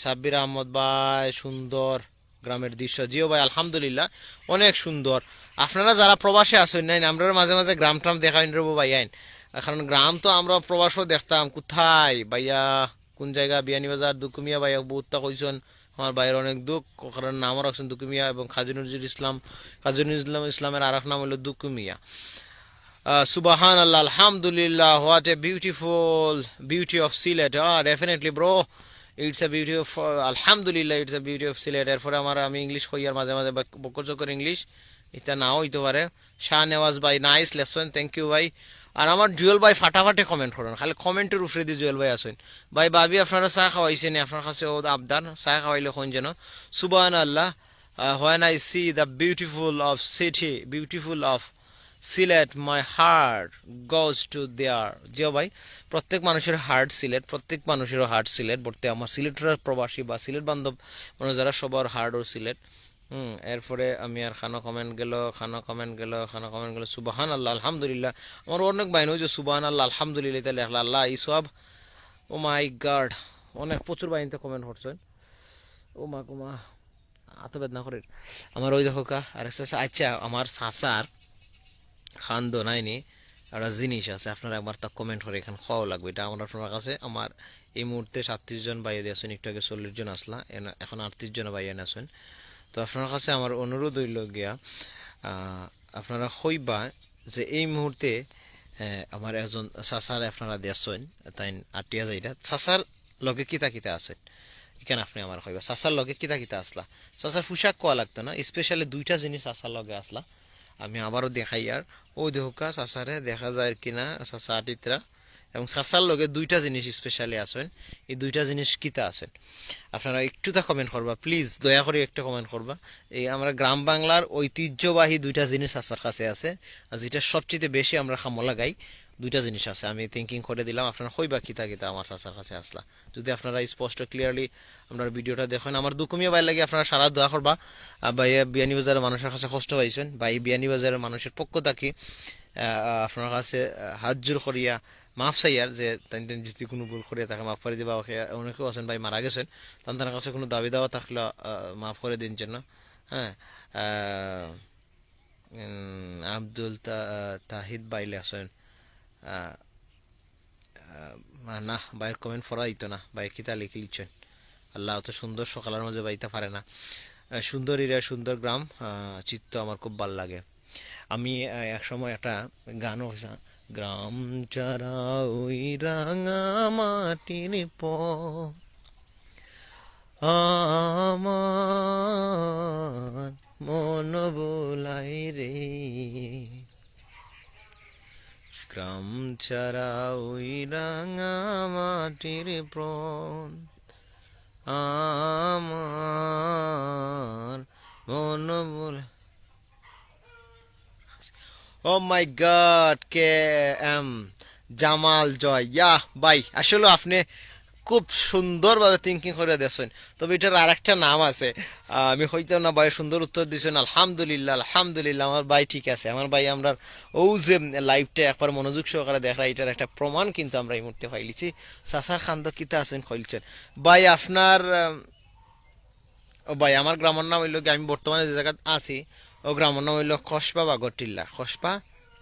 সাব্বির আহমদ ভাই, সুন্দর গ্রামের দৃশ্য। জিও ভাই আলহামদুলিল্লাহ অনেক সুন্দর। আপনারা যারা প্রবাসে আসেন নাই, আমরা মাঝে মাঝে গ্রাম ট্রাম দেখাই নেবো ভাই আইন, কারণ গ্রাম তো আমরা প্রবাসও দেখতাম। কোথায় ভাইয়া, কোন জায়গা, বিয়ানীবাজার দুকুমিয়া ভাইয়া বহুতটা কইছেন, আমার ভাইয়ের অনেক দুঃখ, কারণ নামও রাখছেন দুকুমিয়া, এবং কাজী নজরুল ইসলামের আর এক নাম হলো দুকুমিয়া। সুবাহান আল্লাহ আলহামদুলিল্লাহ, what a beautiful beauty of Sylhet. Definitely bro, it's a beauty of, আলহামদুলিল্লাহ it's a beauty of Sylhet. এরপরে আমি ইংলিশ কইয়ার মাঝে মাঝে বকর ইংলিশ, এটা নাও হইতে পারে। শাহ নেওয়াজ ভাই নাইস লেসন, থ্যাংক ইউ ভাই। আর আমার জুয়েল ভাই ফাটাফাটি কমেন্ট করেন, খালি কমেন্টের উপরে দিয়ে জুয়েল ভাই আসেন। ভাই ভাবি আপনারা চা খাওয়াইছেন, আপনার কাছে ও আবদার, চা খাওয়াইলে কোন যেন। সুবহান আল্লাহ, when I see the beautiful of Sylhet, my heart goes to their. Jio ভাই, প্রত্যেক মানুষের হার্ট সিলেট, প্রত্যেক মানুষেরও হার্ট সিলেট বলতে, আমার সিলেটের প্রবাসী বা সিলেট বান্ধব মানুষ যারা সবার হার্ট ও সিলেট। এরপরে আমি আর খানা কমেন্ট গেল সুবাহান আল্লাহ আলহামদুলিল্লাহ। আমার অনেক বাইন ওই যে সুবাহান আল্লাহ আলহামদুলিল্লাহ, তাহলে আল্লাহ এই সব। ও মাই গাড, অনেক প্রচুর বাহিনীতে কমেন্ট করছেন। ও মা এত বেদনা করে আমার। ওই দেখো কা আর আচ্ছা, আমার সাসার খান্দ নাইনি একটা জিনিস আছে, আপনারা একবার তা কমেন্ট করে এখানে খাওয়া লাগবে। এটা আমার আপনার কাছে, আমার এই মুহূর্তে 37 জন বাইরে আছেন, একটু আগে 40 জন আসলা, এখন 38 জন বাইরে আছেন। তো আপনার কাছে আমার অনুরোধ হইল গিয়া, আপনারা হইবা যে এই মুহূর্তে আমার একজন চাচার আপনারা দিয়েছেন, তাই আটিয়া যাইরা চাচার লগে কিতা কিতা আছেন, এখানে আপনি আমার কইবা চাচার লগে কিতা কিতা আসলা চাচার পোশাক কোয়া লাগতো না স্পেশালি দুইটা জিনিস চাচার লগে আসলা আমি আবারও দেখাই আর ও দেহকা চাচারে দেখা যায় কিনা চাচা আটিত্রা এবং চাচার লগে দুইটা জিনিস স্পেশালি আছেন এই দুইটা জিনিস কিতা আছেন আপনারা একটুটা কমেন্ট করবা প্লিজ দয়া করে একটা কমেন্ট করবা এই আমরা গ্রাম বাংলার ঐতিহ্যবাহী দুইটা জিনিস চাচার কাছে আছে আর যেটা সবচেয়ে বেশি আমরা খামো লাগাই দুইটা জিনিস আছে আমি থিঙ্কিং করে দিলাম আপনারা কইবা কিতা কিতা আমার চাচার কাছে আসলা যদি আপনারা স্পষ্ট ক্লিয়ারলি আপনার ভিডিওটা দেখেন আমার দুকুমিয়া ভাই লাগে আপনারা সারা দোয়া করবা ভাই বিয়ানীবাজারের মানুষের কাছে কষ্ট পাইছেন ভাই বিয়ানীবাজারের মানুষের পক্ষ থাকি আপনার কাছে হাত জোর করিয়া মাফ চাইয়ার যে যদি কোনো ভুল করিয়া থাকে মাফ করে দিবা অনেকেও আছেন ভাই মারা গেছেন তাদের কাছে কোনো দাবি দাওয়া থাকলে মাফ করে দিন জন্য হ্যাঁ আব্দুল তাহিদ বাইলে আছেন না বাইরের কমেন্ট পড়া দিত না ভাই কিতা লিখে লিখছেন আল্লাহ তো সুন্দর সকালের মাঝে বাইতে পারে না সুন্দর এরিয়া সুন্দর গ্রাম চিত্ত আমার খুব ভাল লাগে আমি এক সময় একটা গানও গ্রাম চারা ওই রাঙা মাটির আমার মন বোলাই রে গ্রাম ছাড়া ওই রাঙা মাটির প্রাণ আমার মন বলে ও মাই গড কে এম জামাল জয় ইয়া ভাই আসলে আপনি খুব সুন্দরভাবে থিঙ্কিং করে দিয়েছেন তবে এটার আর একটা নাম আছে আমি হইতাম না ভাই সুন্দর উত্তর দিয়েছেন আলহামদুলিল্লাহ আলহামদুলিল্লাহ আমার ভাই ঠিক আছে আমার ভাই আমরা ও যে লাইভটা একবার মনোযোগ সহকারে দেখা এটার একটা প্রমাণ কিন্তু আমরা এই মুহূর্তে পাইলিছি চাচার খান্দ কিতা আছেন কইলছেন ভাই আপনার ও ভাই আমার গ্রামের নাম হইল আমি বর্তমানে যে জায়গা আছি ও গ্রামের নাম হইল খসবা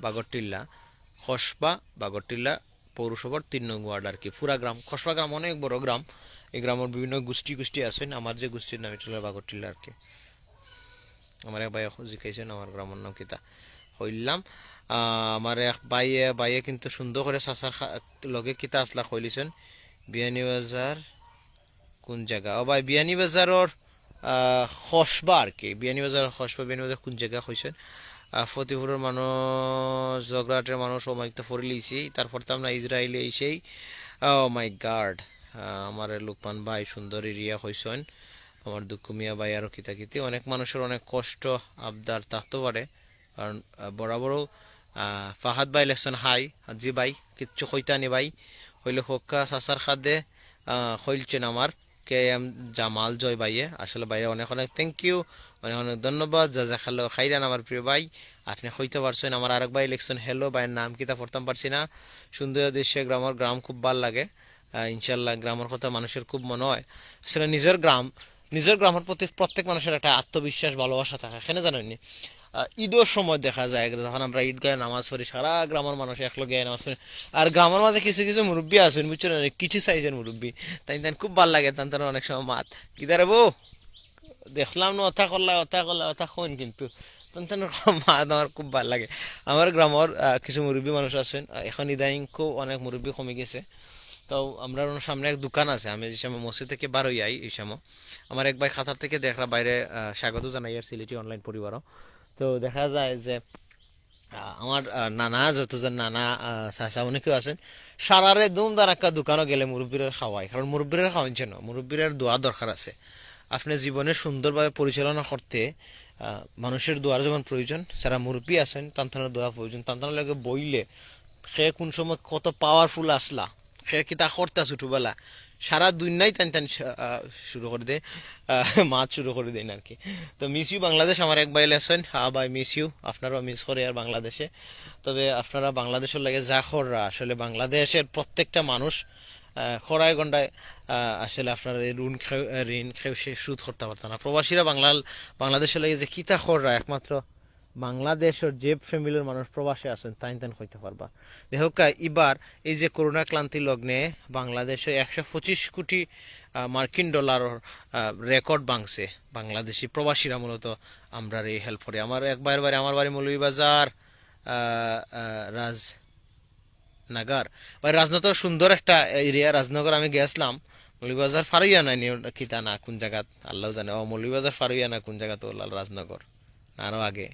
বাগরটিল্লা পৌরসভার ৩ নং ওয়ার্ড আর কি পুরা গ্রাম খসবা গ্রাম অনেক বড় গ্রাম এই গ্রামের বিভিন্ন গোষ্ঠী আছেন আমার যে গোষ্ঠীর নাম এটা হলো বাগরটিল্লা আর কি আমার এক ভাই জিজ্ঞাসেন আমার গ্রামের নাম কিতা হইলাম আমার এক বাইয়ে কিন্তু সুন্দর করে চাচার লগে কিতা আসলা কইলিছেন বিয়ানীবাজার কোন জায়গা ও ভাই বিয়ানীবাজারের খসবা আর কি বিয়ানীবাজার কোন জায়গা কইছেন ফতিপুরের মানুষ জগরাটের মানুষ ও মাইক তো ফরি লিছি তারপর তো আমরা ইসরায়েলে এসেই ও মাই গার্ড আমার লুকমান ভাই সুন্দর এরিয়া হইছেন আমার দুঃখমিয়া ভাই আরও কিতাকিতি অনেক মানুষের অনেক কষ্ট আবদার থাকতে পারে কারণ বরাবর ফাহাদ ভাই লেখছেন হাই হাজি ভাই কিচ্ছু কইতানি ভাই হইলে হোক্কা চাচার খাদে হইলছেন আমার কে এম জামাল জয় ভাইয়ে আসলে ভাইয়া অনেক অনেক থ্যাংক ইউ অনেক অনেক ধন্যবাদ যা খালো খাইরান আমার প্রিয় ভাই আপনি হইতে পারছেন আমার আরেক ভাই লিখছেন হ্যালো ভাইয়ের নাম কিতা পড়তাম পারছি না সুন্দর দৃশ্যে গ্রাম খুব ভাল লাগে ইনশাল্লাহ গ্রামের কথা মানুষের খুব মনে হয় আসলে নিজের গ্রামের প্রতি প্রত্যেক মানুষের একটা আত্মবিশ্বাস ভালোবাসা থাকে এখানে জানেননি ঈদের সময় দেখা যায় যখন আমরা ঈদগাহে নামাজ পড়ি সারা গ্রামের মানুষ একলগে নামাজ পড়ি আর গ্রামের মাঝে কিছু কিছু মুরব্বী আছেন বুঝছেন কিছু সাইজের মুরব্বী তাই খুব ভালো লাগে তার অনেক সময় মাত কিদারে বউ দেখলাম না অথা করলা অথা হন কিন্তু মাত আমার খুব ভালো লাগে আমার গ্রামের কিছু মুরব্বী মানুষ আছেন এখন ইদানিং খুব অনেক মুরব্বী কমে গেছে তো আমরা সামনে এক দোকান আছে আমি যে সময় মসজিদ থেকে বার হই আই এই সময় আমার এক ভাই খাতার থেকে দেখরা বাইরে স্বাগত জানাই আর সিলেটি অনলাইন পরিবারও তো দেখা যায় যে আমার নানা যতজন নানা চাচা অনেকেও আছেন সারারে দুমদার একটা দোকানও গেলে মুরব্বীরা খাওয়ায় কারণ মুরব্বীরা খাওয়াইছে না মুরব্বীর দোয়া দরকার আছে আপনি জীবনে সুন্দরভাবে পরিচালনা করতে মানুষের দোয়ার যেমন প্রয়োজন যারা মুরব্বী আছেন তান্তানোর দোয়া প্রয়োজন তান্তানোর লাগে বইলে সে কোন সময় কত পাওয়ারফুল আসলা সে কি তা করতে ছোটবেলা সারা দুনিয়ায় টান শুরু করে দেয় মাছ শুরু করে দেন আর কি তো মিস ইউ বাংলাদেশ আমার এক ভাই লেছেন হ্যাঁ ভাই মিস ইউ আপনারাও মিস করে আর বাংলাদেশে তবে আপনারা বাংলাদেশের লাগে যা খররা আসলে বাংলাদেশের প্রত্যেকটা মানুষ খরায় গন্ডায় আসলে আপনারা ঋণ সে সুদ করতে পারত না প্রবাসীরা বাংলাদেশের লাগে যে কিতা খররা একমাত্র বাংলাদেশের যে ফ্যামিলির মানুষ প্রবাসে আছেন তাই হইতে পারবা দেখো এবার এই যে করোনা ক্লান্তি লগ্নে বাংলাদেশে 125 কোটি মার্কিন ডলার রেকর্ড ভাঙছে বাংলাদেশি প্রবাসীরা মূলত আমরা এই হেল্প করে আমার এক ভাইয়ের বাড়ি আমার বাড়ি মৌলভীবাজার রাজনগর ভাই রাজনগর সুন্দর একটা এরিয়া রাজনগর আমি গেছিলাম মৌলভীবাজার ফারুইয়া নাই কিতা না কোন জায়গাত আল্লাহ জানে মৌলভীবাজার ফারুইয়া না কোন জায়গাত লাল রাজনগর আরও আগে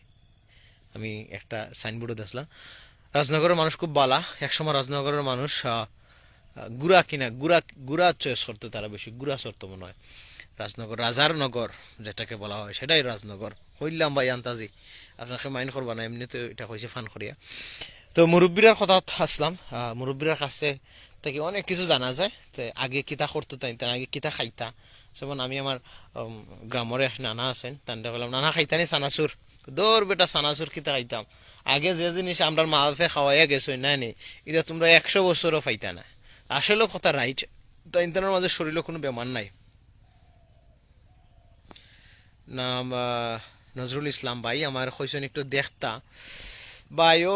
আমি একটা সাইনবোর্ডে দেখলাম রাজনগরের মানুষ খুব বালা একসময় রাজনগরের মানুষ গুড়া কিনা গুড়া গুড়া চয়েস করতো তারা বেশি গুড়া চড়তো মনে হয় রাজনগর রাজার নগর যেটাকে বলা হয় সেটাই রাজনগর হইলাম ভাই আন্তাজি আপনাকে মাইন্ড করবা না এমনিতে এটা হয়েছে ফান করিয়া তো মুরব্বীরার কথা আসলাম মুরব্বীরার কাছে থেকে অনেক কিছু জানা যায় তো আগে কিতা করতো তাই আগে কিতা খাইতা যেমন আমি আমার গ্রামের এক নানা আছেন তান্ডা বললাম নানা খাইতানি চানাচুর দৌড় বেটা চানাচুর কিতা খাইতাম আগে যে জিনিস আমরা মা বাপে খাওয়াইয়া গেছো না নি এটা তোমরা 100 বছরও পাইতা না আসলেও কথা রাইট তাই তার মাঝে শরীরে কোনো বেমার নাই নাম নজরুল ইসলাম ভাই আমার কইসন একটু দেখতা ভাই ও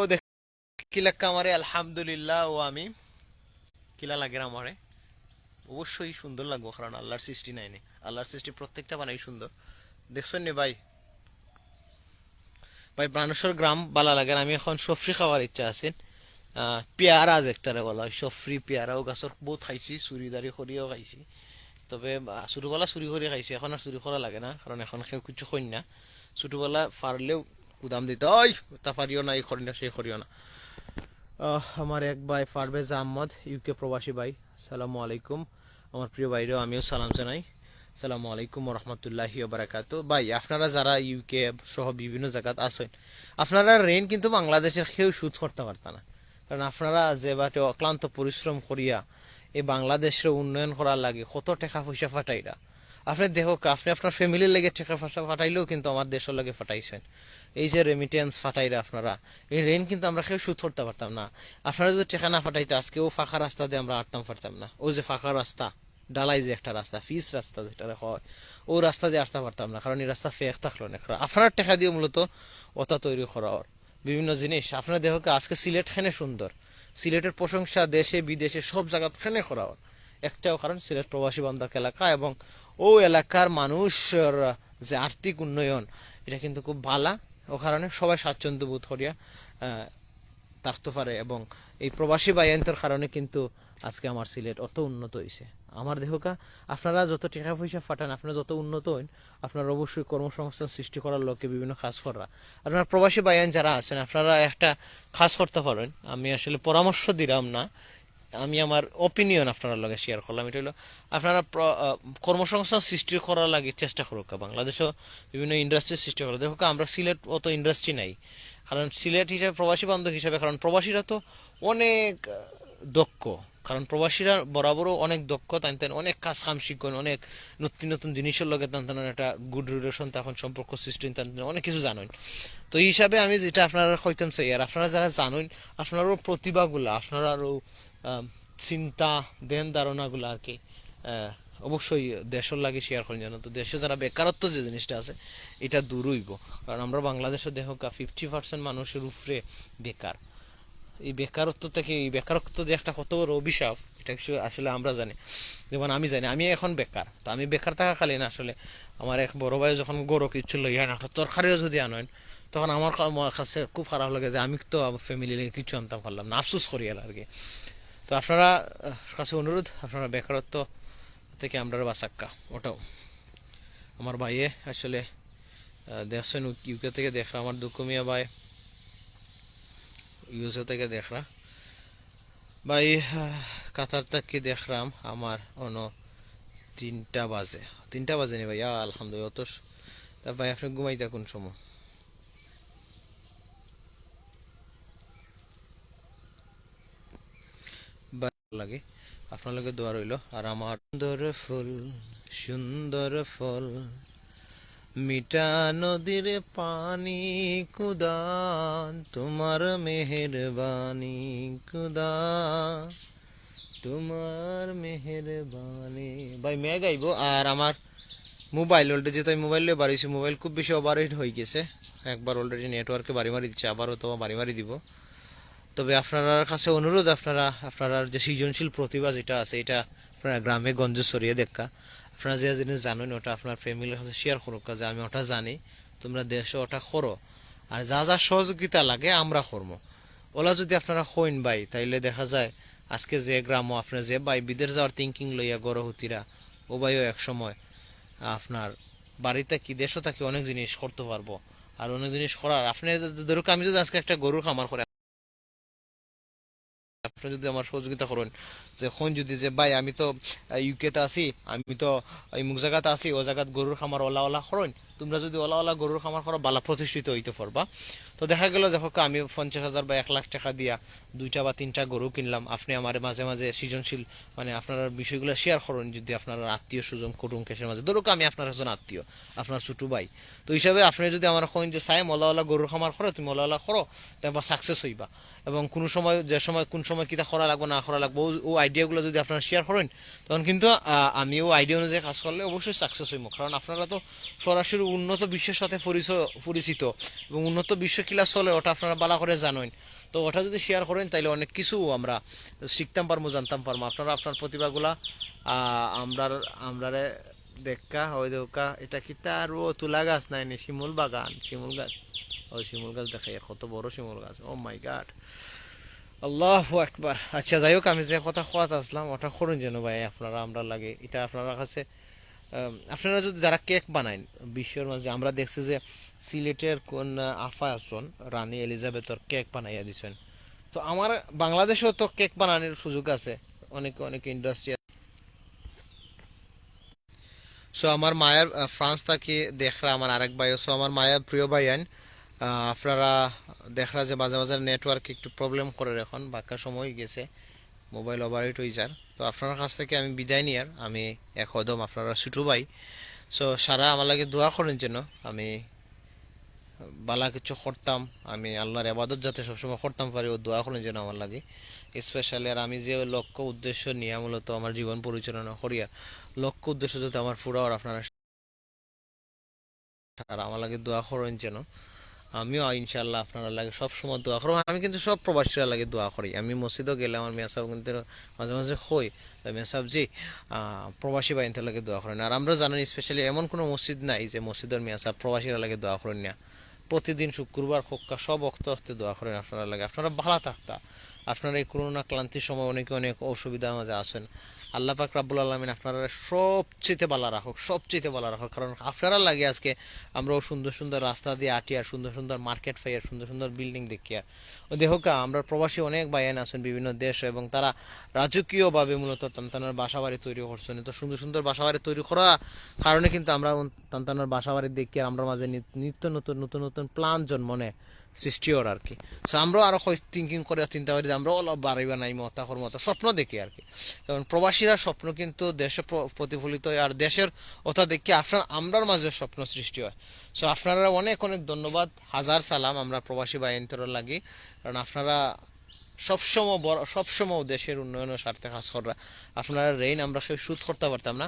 কিলা আমারে আলহামদুলিল্লাহ ও আমি কিলা লাগে আমারে অবশ্যই সুন্দর লাগবো কারণ আল্লাহর সৃষ্টি নাই আল্লাহর সৃষ্টি প্রত্যেকটা বানাই সুন্দর দেখছেন নি ভাই ভাই প্রাণেশ্বর গ্রাম বালা লাগে আমি এখন সফরি খাওয়ার ইচ্ছা আছে পেয়ারা যেটারে বলা হয় সফরি পেয়ারাও গাছর বহুত খাইছি চুরিদারি করিও খাইছি তবে ছোটোবেলা চুরি করে খাইছি এখন আর চুরি করা লাগে না কারণ এখন কেউ কিছু কই না ছোটোবেলা পারলেও গুদাম দিতে ওই তা পারিও না এই করি না সেই করিও না আমার এক ভাই পারভেজ আহমদ ইউকে প্রবাসী ভাই সালামু আলাইকুম আমার প্রিয় ভাইরেও আমিও সালাম জানাই সালামু আলাইকুম রহমতুল্লাহি বারাকাতু ভাই আপনারা যারা ইউকে সহ বিভিন্ন জায়গাত আছেন আপনারা রেন কিন্তু বাংলাদেশের কেউ সুদ করতে পারত না কারণ আপনারা যে বাটে অক্লান্ত পরিশ্রম করিয়া এই বাংলাদেশের উন্নয়ন করার লাগে কত টাকা পয়সা ফাটাইরা আপনি দেখো আপনি আপনার ফ্যামিলির লাগে টাকা পয়সা ফাটাইলেও কিন্তু আমার দেশের লাগে ফাটাইছেন এই যে রেমিটেন্স ফাটাইরা আপনারা এই রেন কিন্তু আমরা কেউ সুদ করতে পারতাম না আপনারা যদি টাকা না ফাটাইতে আজকে ও ফাঁকা রাস্তা দিয়ে আমরা আটতাম পারতাম না ও যে ফাঁকা রাস্তা ডালাই যে একটা রাস্তা ফিস রাস্তা যেটা হয় ও রাস্তা দিয়ে আসতে পারতাম না কারণ এই রাস্তা ফেক থাকলো না আপনার টাকা দিয়ে মূলত ওটা তৈরি করা বিভিন্ন জিনিস আপনার দেখো আজকে সিলেট খানে সুন্দর সিলেটের প্রশংসা দেশে বিদেশে সব জায়গাখানে করা একটাও কারণ সিলেট প্রবাসী বান্ধব এলাকা এবং ও এলাকার মানুষের যে আর্থিক উন্নয়ন এটা কিন্তু খুব ভালো ও কারণে সবাই স্বাচ্ছন্দ্য বোধ করিয়া থাকতে পারে এবং এই প্রবাসী বায়ান্তর কারণে কিন্তু আজকে আমার সিলেট অত উন্নত হয়েছে আমার দেহকা আপনারা যত টাকা পয়সা ফাটান আপনারা যত উন্নত হন আপনারা অবশ্যই কর্মসংস্থান সৃষ্টি করার লক্ষ্যে বিভিন্ন কাজ করা আপনার প্রবাসী বায়ান যারা আছেন আপনারা একটা কাজ করতে পারেন আমি আসলে পরামর্শ দিলাম না আমি আমার অপিনিয়ন আপনার লগে শেয়ার করলাম এটা হলো আপনারা কর্মসংস্থান সৃষ্টি করার লাগে চেষ্টা করুক বাংলাদেশও বিভিন্ন ইন্ডাস্ট্রি সৃষ্টি করা দেখো আমরা সিলেট অত ইন্ডাস্ট্রি নাই কারণ সিলেট হিসাবে প্রবাসী বান্ধব হিসাবে কারণ প্রবাসীরা তো অনেক দক্ষ কারণ প্রবাসীরা বরাবরও অনেক দক্ষ তাই অনেক কাজ কাম শিখেন অনেক নতুন নতুন জিনিসের লগে তাদের একটা গুড রিলেশন তখন সম্পর্ক সৃষ্টি অনেক কিছু জানেন তো এই হিসাবে আমি যেটা আপনারা কইতাম চাই আর আপনারা যারা জানেন আপনারও প্রতিভাগুলো আপনারও চিন্তা দেন ধারণাগুলো আর কি অবশ্যই দেশের লাগে শেয়ার করেন জানো তো দেশে যারা বেকারত্ব যে জিনিসটা আছে এটা দূর হইব কারণ আমরা বাংলাদেশে দেখো 50% মানুষের উপরে বেকার এই বেকারত্ব থেকে এই বেকারত্ব যে একটা কত বড় অভিশাপ এটা আসলে আমরা জানি যেমন আমি জানি আমি এখন বেকার তো আমি বেকার থাকাকালীন আসলে আমার এক বড় ভাই যখন গরু কিছু লইয়া না তরকারিও যদি আনেন তখন আমার কাছে খুব খারাপ লাগে যে আমি তো আমার ফ্যামিলি লেগে কিছু আনতে পারলাম না আফসোস করি আর কি তো আপনারা কাছে অনুরোধ আপনারা বেকারত্ব থেকে আমরা বাঁচাক্কা ওটাও আমার ভাইয়ে আসলে দেখছেন ইউকে থেকে দেখরা আমার দুঃখমিয়া ভাই ইউএসএ থেকে দেখরা ভাই কাতার থেকে দেখলাম আমার অন 3টা বাজে নি ভাই আলহামদুলিল্লাহ তো ভাই আপনি ঘুমাইতে কোন সময় লাগে আপনার লগে দোয়া রইল আর আমার সুন্দর ফল মিঠা নদীর পানি খুদা তোমার মেহেরবানি খুদা তোমার মেহেরবানি ভাই মেয়ে গাইব আর আমার মোবাইল অলরেডি যেহেতু আমি মোবাইল বাড়িয়েছি মোবাইল খুব বেশি ওভারহিট হয়ে গেছে একবার অলরেডি নেটওয়ার্কে বাড়ি মারি দিচ্ছে আবারও তো বাড়ি মারি দিব তবে আপনার কাছে অনুরোধ আপনারা যে সৃজনশীল প্রতিভা যেটা আছে এটা আপনারা গ্রামে গঞ্জে ছড়িয়ে দেখা আপনারা যে জিনিস জানেন ওটা আপনার ফ্যামিলির কাছে শেয়ার করুক যে আমি ওটা জানি তোমরা দেশে ওটা করো আর যা যা সহযোগিতা লাগে আমরা করবো ওলা যদি আপনারা হইন ভাই তাইলে দেখা যায় আজকে যে গ্রামও আপনার যে ভাই বিদেশ যাওয়ার থিঙ্কিং লইয়া গড় হতিরা ও ভাইও এক সময় আপনার বাড়িতে কি দেশও থাকি অনেক জিনিস করতে পারবো। আর অনেক জিনিস করার আপনি ধরুক আমি যদি আজকে একটা গরুর খামার করে আপনি যদি আমার সহযোগিতা করেন যে এখন যদি যে ভাই আমি তো ইউকেতে আছি, আমি তো এই মুখ জায়গাতে আছি, ও জায়গাত গরুর খামার ওলা ওলা করেন, তোমরা যদি ওলা ওলা গরুর খামার করো বালা প্রতিষ্ঠিত হইতে পারবা। তো দেখা গেল দেখো আমি 50,000 বা 1 লাখ টাকা দিয়া 2টা বা 3টা গরু কিনলাম, আপনি আমার মাঝে মাঝে সৃজনশীল মানে আপনার বিষয়গুলো শেয়ার করেন যদি আপনার আত্মীয় স্বজন কুটুম কেসের মাঝে, ধরুক আমি আপনার একজন আত্মীয়, আপনার ছোট ভাই, তো হিসাবে আপনি যদি আমার কইন যে চাই ওলা ওলা গরুর খামার করো, তুমি ওলা ওলা করো, তারপর সাকসেস হইবা। এবং কোনো সময় যে সময় কোন সময় কিতা করা লাগবে না করা লাগবে ও আইডিয়াগুলো যদি আপনারা শেয়ার করেন, তখন কিন্তু আমি ও আইডিয়া অনুযায়ী কাজ করলে অবশ্যই সাকসেস হইব। কারণ আপনারা তো সরাসরি উন্নত বিশ্বের সাথে পরিচিত এবং উন্নত বিশ্ব কিলা চলে ওটা আপনারা ভালো করে জানেন। তো ওটা যদি শেয়ার করেন তাহলে অনেক কিছু আমরা শিখতাম পারবো, জানতাম পারবো। আপনারা আপনার প্রতিভাগুলা আমরার আমরারে দেখা ওই দেখা এটা কিতা আর ও তুলা গাছ নাই নি, শিমুল বাগান, শিমুল গাছ, ওই শিমুল গাছ দেখাই কত বড় শিমুল গাছ, ও মাই গাড, আল্লাহু আকবার। আচ্ছা যাই হোক, আমি যে কথা খোয়াত আসলাম ওটা করুন যেন ভাই আপনারা আমরা লাগে এটা আপনারা কাছে আপনারা যদি যারা কেক বানাইন বিশ্বের মাঝে, আমরা দেখছি যে সিলেটের কোন আফা আসন রানী এলিজাবেথর কেক বানাইয়া দিছেন। তো আমার বাংলাদেশেও তো কেক বানানোর সুযোগ আছে, অনেক অনেক ইন্ডাস্ট্রি। সো আমার মায়ের ফ্রান্স থাকি দেখরা আমার আরেক ভাই, সো আমার মায়ের প্রিয় ভাই আইন আপনারা দেখরা যে মাঝে মাঝে নেটওয়ার্ক একটু প্রবলেম করে, এখন বাক্কা সময় গেছে মোবাইল ওভারহিট হয়ে যার। তো আপনার কাছ থেকে আমি বিদায় নিয়ার আমি এক হদম আপনারা ছোটো ভাই। সো সারা আমার লাগে দোয়া করেন যেন আমি বালা কিছু করতাম, আমি আল্লাহর আবাদত যাতে সবসময় করতাম পারি ও দোয়া করেন যেন আমার লাগে স্পেশালি। আর আমি যে লক্ষ্য উদ্দেশ্য নিয়ে মূলত আমার জীবন পরিচালনা করিয়া লক্ষ্য উদ্দেশ্য যাতে আমার পুরা আর আপনারা আর আমার লাগে দোয়া করেন যেন আমিও ইনশাল্লাহ আপনারা লাগে সব সময় দোয়া করবো। আমি কিন্তু সব প্রবাসীরা লাগে দোয়া করি, আমি মসজিদও গেলে আমার মেয়া সাহেব কিন্তু মাঝে মাঝে হই মেয়া সাহেব জি প্রবাসী বাইনতে লাগে দোয়া করেন। আর আমরা জানেন স্পেশালি এমন কোনো মসজিদ নাই যে মসজিদের মেয়া সাহেব প্রবাসীরা লাগে দোয়া করেন না। প্রতিদিন শুক্রবার হোক্কা সব অক্ত অক্তে দোয়া করেন আপনারা লাগে, আপনারা ভালো থাকতা। আপনারা এই করোনা ক্লান্তির সময় অনেকে অনেক অসুবিধার মাঝে আছেন, আল্লাহ পাক রাব্বুল আলামিন আপনারা সবচেয়ে ভালো রাখুক, সবচেয়ে ভালো রাখুক। কারণ আপনারা লাগে আজকে আমরাও সুন্দর সুন্দর রাস্তা দিয়ে আটি আর সুন্দর সুন্দর মার্কেট পাই আর সুন্দর সুন্দর বিল্ডিং দেখি। আর ও দেখোকা আমরা প্রবাসী অনেক বাইন আছেন বিভিন্ন দেশ এবং তারা রাজকীয়ভাবে মূলত তান্তানার বাসা বাড়ি তৈরি করছেন। তো সুন্দর সুন্দর বাসা বাড়ি তৈরি করা কারণে কিন্তু আমরা তান্তানার বাসা বাড়ি দেখি আর আমরা মাঝে নিত্য নতুন নতুন নতুন প্ল্যান জন্ম নেয় সৃষ্টি ওর আর কি। সো আমরাও আরো থিঙ্কিং করে চিন্তা করি যে আমরাও অলপ বাড়াইবা নাই মতাকর মতো স্বপ্ন দেখি আর কি। যেমন প্রবাসীরা স্বপ্ন কিন্তু দেশে প্রতিফলিত হয় আর দেশের ওটা দেখি আপনার আমরার মাঝে স্বপ্ন সৃষ্টি হয়। সো আপনারা অনেক অনেক ধন্যবাদ, হাজার সালাম আমরা প্রবাসী বাহিনীর লাগি। কারণ আপনারা সবসময় বড় সবসময় দেশের উন্নয়নের স্বার্থে কাজ করা, আপনারা রেইন আমরা কেউ শুট করতে পারতাম না।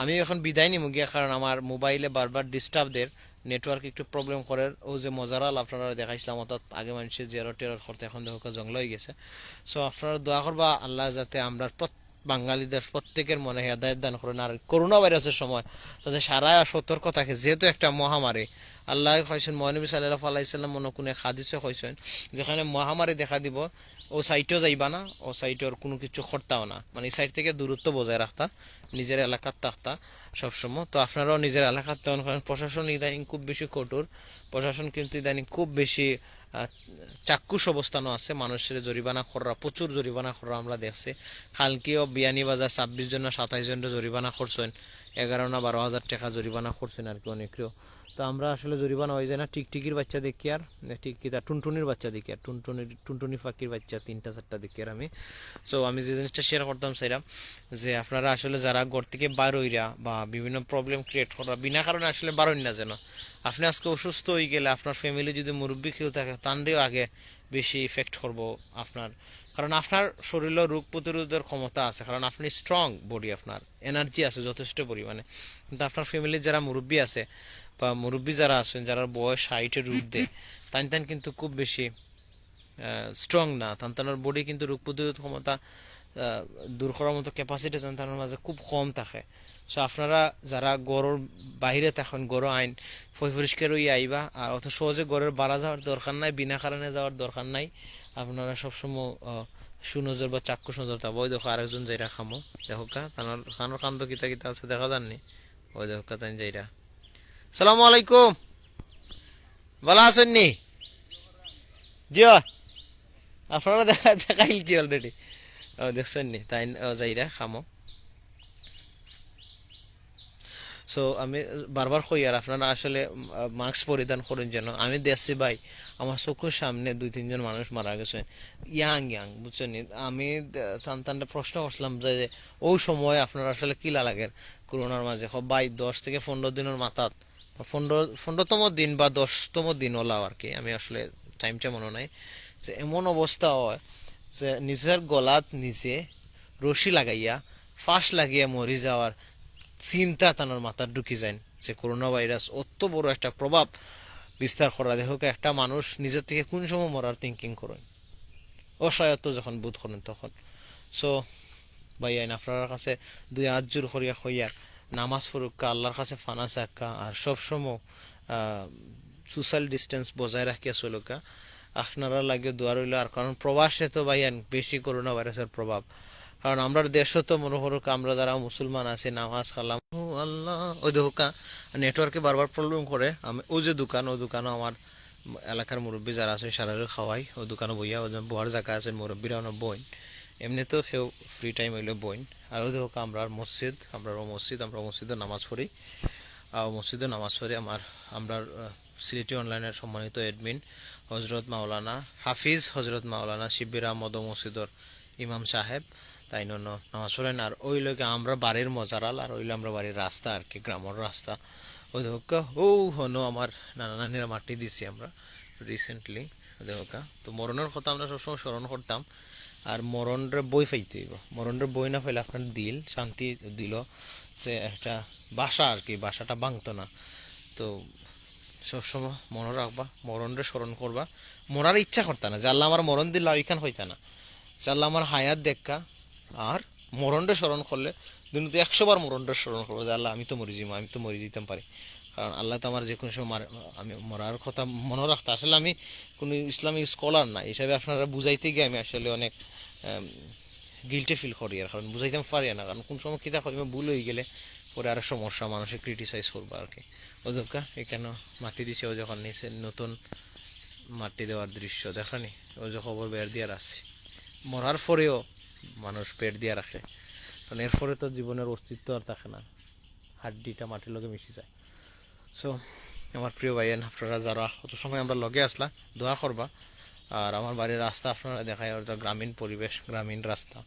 আমি এখন বিদায় নিমু গিয়া, কারণ আমার মোবাইলে বারবার ডিস্টার্ব দের নেটওয়ার্ক একটু প্রবলেম করে। ও যে মজারাল আপনারা দেখাইছিলাম অর্থাৎ আগে মানুষের জেরো টেরর করতে এখন দেখো জঙ্গল হয়ে গেছে। সো আপনারা দোয়া করবা আল্লাহ যাতে আমরা বাঙালিদের প্রত্যেকের মনে হেদায়ত দান করেন। আর করোনা ভাইরাসের সময় যাতে সারা সতর্ক থাকে, যেহেতু একটা মহামারী। আল্লাহ কইছেন মহানবী সাল্লাল্লাহু আলাইহি সাল্লাম মনে কোনো এক হাদিসে কইছেন যেখানে মহামারী দেখা দিব ও সাইটেও যাইবা না, ও সাইটের কোনো কিছু করতাও না, মানে এই সাইড থেকে দূরত্ব বজায় রাখতা, নিজের এলাকার থাকতা সবসময়। তো আপনারাও নিজের এলাকার তেমন করেন। প্রশাসন ইদানিং খুব বেশি কঠোর, প্রশাসন কিন্তু ইদানিং খুব বেশি চাক্ষুষ অবস্থানও আছে, মানুষের জরিমানা করা প্রচুর জরিমানা করা আমরা দেখছি। কালকেও বিয়ানীবাজার 26 জন না 27 জনের জরিমানা করছেন, 11 না 12,000 টাকা জরিমানা করছেন আর কি অনেকেও। তো আমরা আসলে জরিমানা হয়ে যায় না টিকটিকির বাচ্চা দেখি আর টিকিটা টুনটুনির বাচ্চা দেখি আর টুনটুনি পাখির বাচ্চা 3টা 4টা দেখি আর আমি। সো আমি যে জিনিসটা শেয়ার করতাম সেটা যে আপনারা আসলে যারা ঘর থেকে বার হইরা বা বিভিন্ন প্রবলেম ক্রিয়েট করা বিনা কারণে আসলে বার হইন না যেন। আপনি আজকে অসুস্থ হয়ে গেলে আপনার ফ্যামিলি যদি মুরব্বী কেউ থাকে তানরেও আগে বেশি ইফেক্ট করবো আপনার, কারণ আপনার শরীরে রোগ প্রতিরোধের ক্ষমতা আছে, কারণ আপনি স্ট্রং বডি, আপনার এনার্জি আছে যথেষ্ট পরিমাণে। কিন্তু আপনার ফ্যামিলির যারা মুরব্বী আছে বা মুরব্বী যারা আছেন যারা বয়স 60-এর ঊর্ধ্বে তান কিন্তু খুব বেশি স্ট্রং না, তার বডি কিন্তু রোগ প্রতিরোধ ক্ষমতা দূর করার মতো ক্যাপাসিটি তার মাঝে খুব কম থাকে। সো আপনারা যারা গড়ের বাহিরে থাকেন গড় আইন পরিষ্কার হয়ে আইবা, আর অত সহজে গড়ের বাড়া যাওয়ার দরকার নাই, বিনা কারণে যাওয়ার দরকার নাই। আপনারা সবসময় সুনজর বা চাক্ষুষ নজর তা ওই দেখো আরেকজন যাইরা খামো দেখো কা তানোর কান্দ কিতা কিতা আছে দেখা যাননি ওই দেখো কা তাই যাইরা সালামু আলাইকুম ভালো আছেন নি জিও আপনারা দেখাইছি অলরেডি দেখছেন নি তাই যাইরা খামো সো আমি বারবার কই আর আপনারা আসলে মাস্ক পরিধান করুন যেন আমি দেখছি ভাই আমার চোখের সামনে 2-3 জন মানুষ মারা গেছে ইয়াং ইয়াং বুঝছেন আমি তান্তানটা প্রশ্ন করছিলাম যে ওই সময় আপনারা আসলে কিলা লাগে করোনার মাঝে ভাই 10 থেকে 15 দিনের মাথাত 15তম দিন বা 10তম দিন হলো আর কি আমি আসলে টাইমটা মনে নাই যে এমন অবস্থা হয় যে নিজের গলাত নিচে রশি লাগাইয়া ফাঁস লাগিয়ে মরি যাওয়ার চিন্তা তানোর মাথার ঢুকি যায় যে করোনা ভাইরাস অত বড় একটা প্রভাব বিস্তার করা দেখো একটা মানুষ নিজের থেকে কোন সময় মরার থিঙ্কিং করেন অসহায়ত্ব যখন বোধ করেন তখন সো ভাই আইন আপনার কাছে 2 হাত জোর করিয়া হইয়ার নামাজ পড়ুকা আল্লাহর কাছে ফানা চাক্কা আর সবসময় সোশ্যাল ডিস্টেন্স বজায় রাখিয়া চলুকা আপনারা লাগে দোয়া রইল আর কারণ প্রবাসে তো ভাই বেশি করোনা ভাইরাসের প্রভাব কারণ আমরা দেশও তো মনে করুক আমরা যারা মুসলমান আছি নামাজ কালাম আল্লাহ ওই দোকা নেটওয়ার্কে বারবার প্রবলেম করে আমি ওই যে দোকান ও দোকানও আমার এলাকার মুরব্বী যারা আছে সারারে খাওয়াই ও দোকানে বইয়া ও বহার জায়গা আছে মুরব্বীরা অনেক বইন এমনিতেও কেউ ফ্রি টাইম হইলে বইন আর ওই দোকা আমরা মসজিদ আমরা মসজিদে নামাজ পড়ি আর মসজিদে নামাজ পড়ি আমরা সিলেটি অনলাইনের সম্মানিত অ্যাডমিন হজরত মাওলানা হাফিজ হজরত মাওলানা শিবির আহমদ মসজিদর ইমাম সাহেব তাই নামাজ পড়েন আর ওই লোকে আমরা বাড়ির মজারাল আর ওইলে আমরা বাড়ির রাস্তা আর কি গ্রামের রাস্তা ওই দেখা ও হনো আমার নানা নানিরা মাটি দিছি আমরা রিসেন্টলি দেখা তো মরণের কথা আমরা সবসময় স্মরণ করতাম আর মরণরে বই ফাইতে হইব মরণরে বই না ফাইলে আপনার দিল শান্তি দিল যে একটা বাসা আর কি বাসাটা ভাঙতো না তো সবসময় মনে রাখবা মরণরে স্মরণ করবা মরার ইচ্ছা করতা না যে আল্লাহ আমার মরণ দিল ওইখান হইতা না যে আল্লাহ আমার হায়াত দেখা আর মরণরে স্মরণ করলে দুনিয়াতে 100 বার মরণরে স্মরণ করবো যে আল্লাহ আমি তো মরে দিতাম পারি কারণ আল্লাহ তো আমার যে কোনো সময় আমি মরার কথা মনে রাখতে আসলে আমি কোনো ইসলামিক স্কলার না হিসাবে আপনারা বুঝাইতে গিয়ে আমি আসলে অনেক গিল্টে ফিল করি আর কারণ বুঝাইতাম পারি না কারণ কোন সময় কিতা করি ভুল হয়ে গেলে পরে আরো সমস্যা মানুষে ক্রিটিসাইজ করবো আর কি ও দোকা এখানে মাটি দিছে ও যখন নিচে নতুন মাটি দেওয়ার দৃশ্য দেখানি ও যে খবর বের দিয়ে রাখছি মরার পরেও মানুষ পেট দিয়ে রাখে কারণ এরপরে তো জীবনের অস্তিত্ব আর থাকে না হাড্ডিটা মাটির লগে মিশে যায় সো আমার প্রিয় ভাইয়েন আপনারা যারা অত সময় আমরা লগে আসলা দোয়া করবা আর আমার বাড়ির রাস্তা আপনারা দেখায় ওটা গ্রামীণ পরিবেশ গ্রামীণ রাস্তা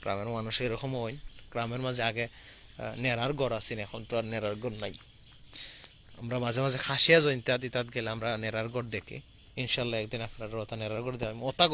গ্রামের মানুষ এরকম হয় গ্রামের মাঝে আগে নেড়ার ঘর আছেন এখন তো আর নেড়ার ঘর নাই আমরা মাঝে মাঝে খাসিয়া জয়ন্তা দিতাত গেলে আমরা নেড়ার ঘর দেখি ইনশাল্লাহ একদিন আপনারা ওটা নেড়ার ঘর দেওয়া ওটা